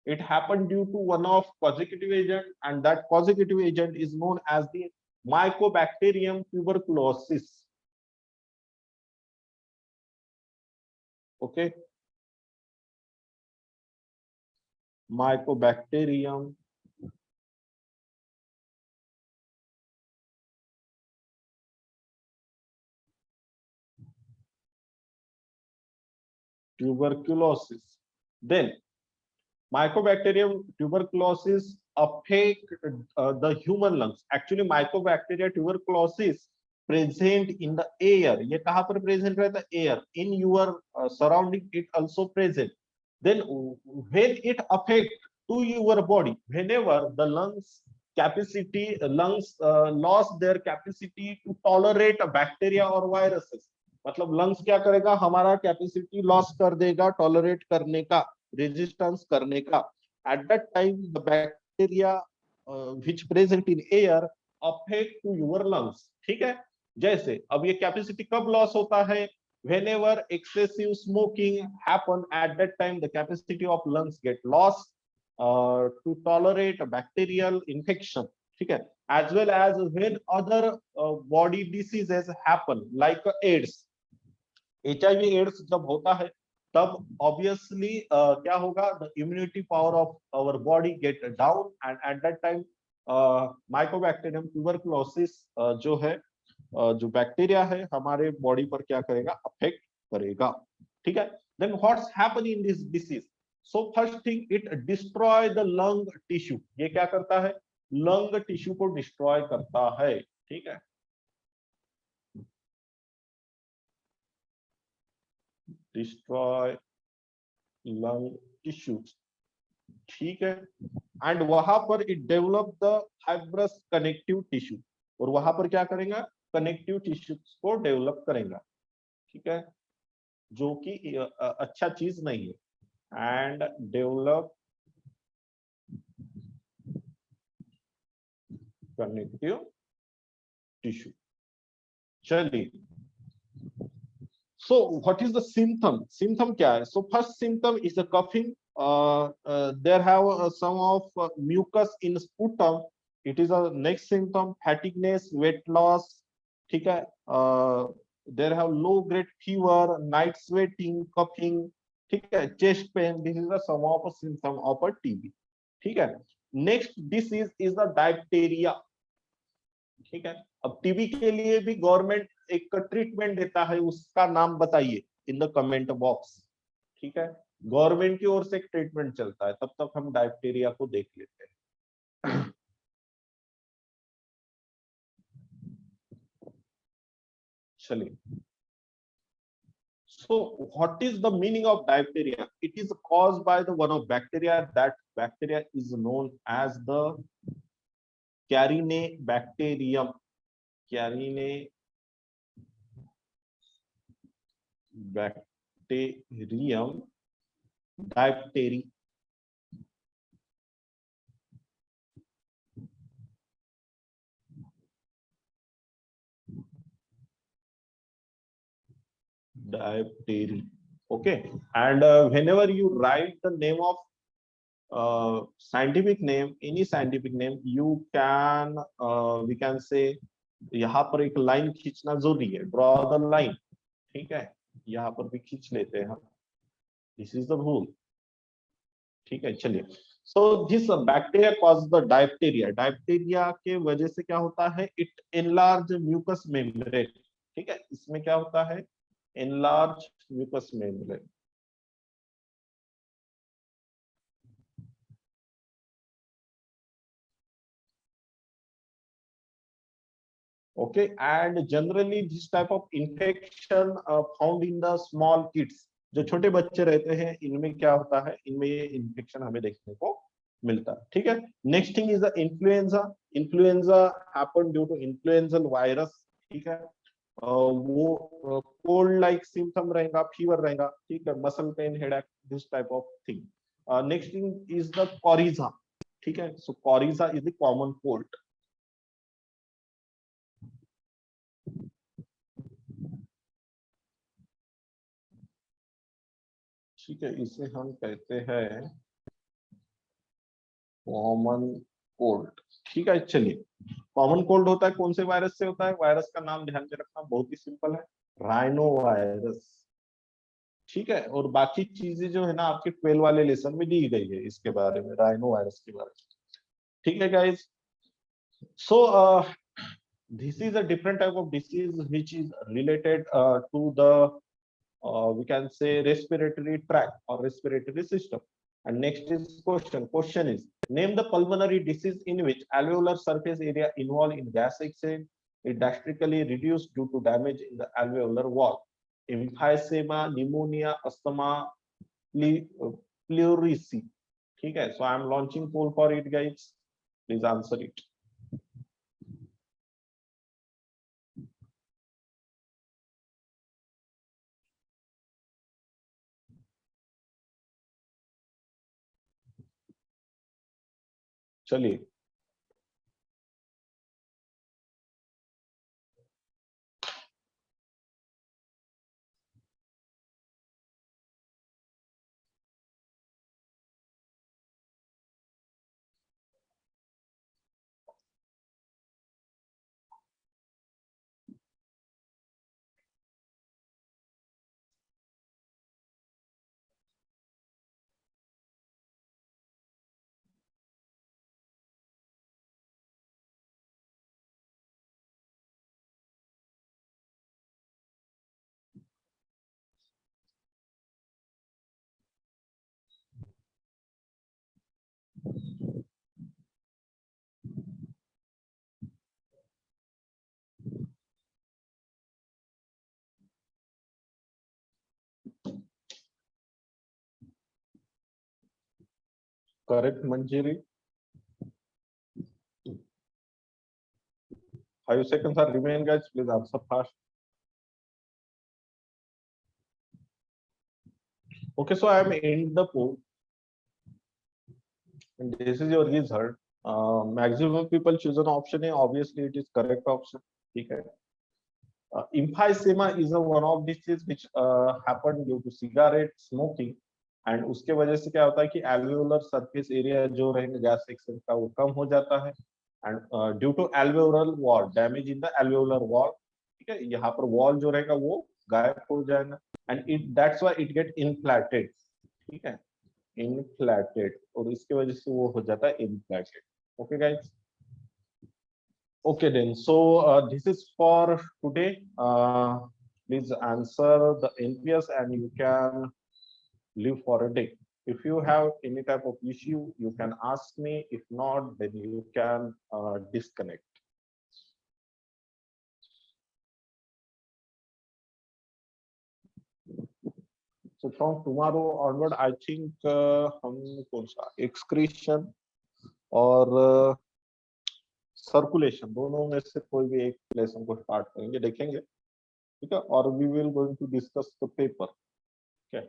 It happened due to one of causative agent, and that causative agent is known as the Mycobacterium tuberculosis. Okay, Mycobacterium tuberculosis. Then Mycobacterium tuberculosis affect the human lungs. Actually, Mycobacteria tuberculosis present in the air. ये कहाँ पर present रहता है? Air. In your surrounding, it also present. Then when it affect to your body, whenever the lungs lost their capacity to tolerate a bacteria or viruses. मतलब lungs क्या करेगा? हमारा capacity loss कर देगा tolerate करने का, resistance करने का। At that time, the bacteria which present in air affect to your lungs. ठीक है? जैसे अब ये कैपेसिटी कब लॉस होता है? Whenever excessive smoking happen, at that time the capacity of lungs get lost to tolerate a bacterial infection. ठीक है? As well as when other body diseases happen like AIDS. HIV AIDS जब होता है तब obviously क्या होगा? The immunity power of our body get down, and at that time Mycobacterium tuberculosis जो है जो बैक्टीरिया है हमारे बॉडी पर क्या करेगा? अफेक्ट करेगा। ठीक है? Then what's happen in this disease? So first thing, it destroy the lung tissue. ये क्या करता है? लंग टिश्यू को डिस्ट्रॉय करता है। ठीक है? Destroy lung tissue. ठीक है? एंड वहां पर it develop the fibrous connective tissue, और वहां पर क्या करेगा? कनेक्टिव टिश्यूज को डेवलप करेगा। ठीक है? जो कि अच्छा चीज नहीं है। And develop connective tissue. चलिए, so what is the symptom? Symptom क्या है? So first symptom is the coughing. There have some of mucus in sputum. It is a next symptom, fatigueness, weight loss. ठीक है? There have low grade fever, night sweating, coughing. ठीक है? Chest pain. This is the some of a symptom of a TB. ठीक है? Next disease is the diphtheria. ठीक है? अब TB के लिए भी गवर्नमेंट एक ट्रीटमेंट देता है, उसका नाम बताइए इन द कमेंट बॉक्स। ठीक है? गवर्नमेंट की ओर से एक ट्रीटमेंट चलता है, तब तक हम डायप्टेरिया को देख लेते हैं। चलिए, so what is the meaning of diphtheria? It is caused by the one of bacteria. That bacteria is known as the Carinebacterium. Carinebacterium diphtheria. Diphtheria. Okay, and whenever you write the name of scientific name, any scientific name, you can we can say यहाँ पर एक line खींचना जरूरी है, draw the line. ठीक है? यहाँ पर भी खींच लेते हैं हम, दिस इज द रूल। ठीक है? चलिए, so this bacteria cause the diphtheria. Diphtheria के वजह से क्या होता है? It enlarge mucus membrane. ठीक है? इसमें क्या होता है? enlarged mucous membrane. Okay, and generally this type of infection found in the small kids, जो छोटे बच्चे रहते हैं, इनमें क्या होता है, इनमें ये इन्फेक्शन हमें देखने को मिलता है. ठीक है. Next thing is the influenza. Influenza happen due to influenzal virus. ठीक है. वो कोल्ड लाइक सिम्टम रहेगा, फीवर रहेगा. ठीक है. Muscle pain, headache, this type of thing. Next thing is the coryza. ठीक है. So coryza is the common cold. ठीक है. इसे हम कहते हैं कॉमन कोल्ड. ठीक है. चलिए, कॉमन कोल्ड होता है कौन से वायरस से होता है? वायरस का नाम ध्यान में रखना, बहुत ही सिंपल है, राइनो वायरस. ठीक है. और बाकी चीजें जो है ना आपके 12 वाले लेसन में दी गई है इसके बारे में, राइनो वायरस के बारे में. ठीक है guys. So this is a different type of disease which is related to the we can say respiratory tract or respiratory system. And next is question is, name the pulmonary disease in which alveolar surface area involved in gas exchange is drastically reduced due to damage in the alveolar wall. Emphysema, pneumonia, asthma, pleurisy. ठीक है. So I am launching poll for it guys, please answer it. चलिए, correct Manjiri. 5 seconds are remain guys, please answer fast. Okay, so I am in the poll and this is your result. Maximum people choose an option A. Obviously it is correct option. ठीक है. Emphysema is a one of disease which happen due to cigarette smoking, and उसके वजह से क्या होता है कि alveolar surface area जो रहेगा गैस सेक्शन का वो कम हो जाता है, and due to alveolar wall damage in the alveolar wall. ठीक है. यहाँ पर wall जो रहेगा वो गायब हो जाएगा, and it that's why it get inflated. ठीक है. Inflated, और इसके वजह से वो हो जाता है inflated. Okay guys. Okay then, so this is for today. Please answer the NPS and you can leave for a day. If you have any type of issue, you can ask me. If not, then you can disconnect. So from tomorrow onward, I think हम कौन सा excretion और circulation दोनों में से कोई भी एक लेसन को स्टार्ट करेंगे, देखेंगे. ठीक है. और we will going to discuss the paper. Okay.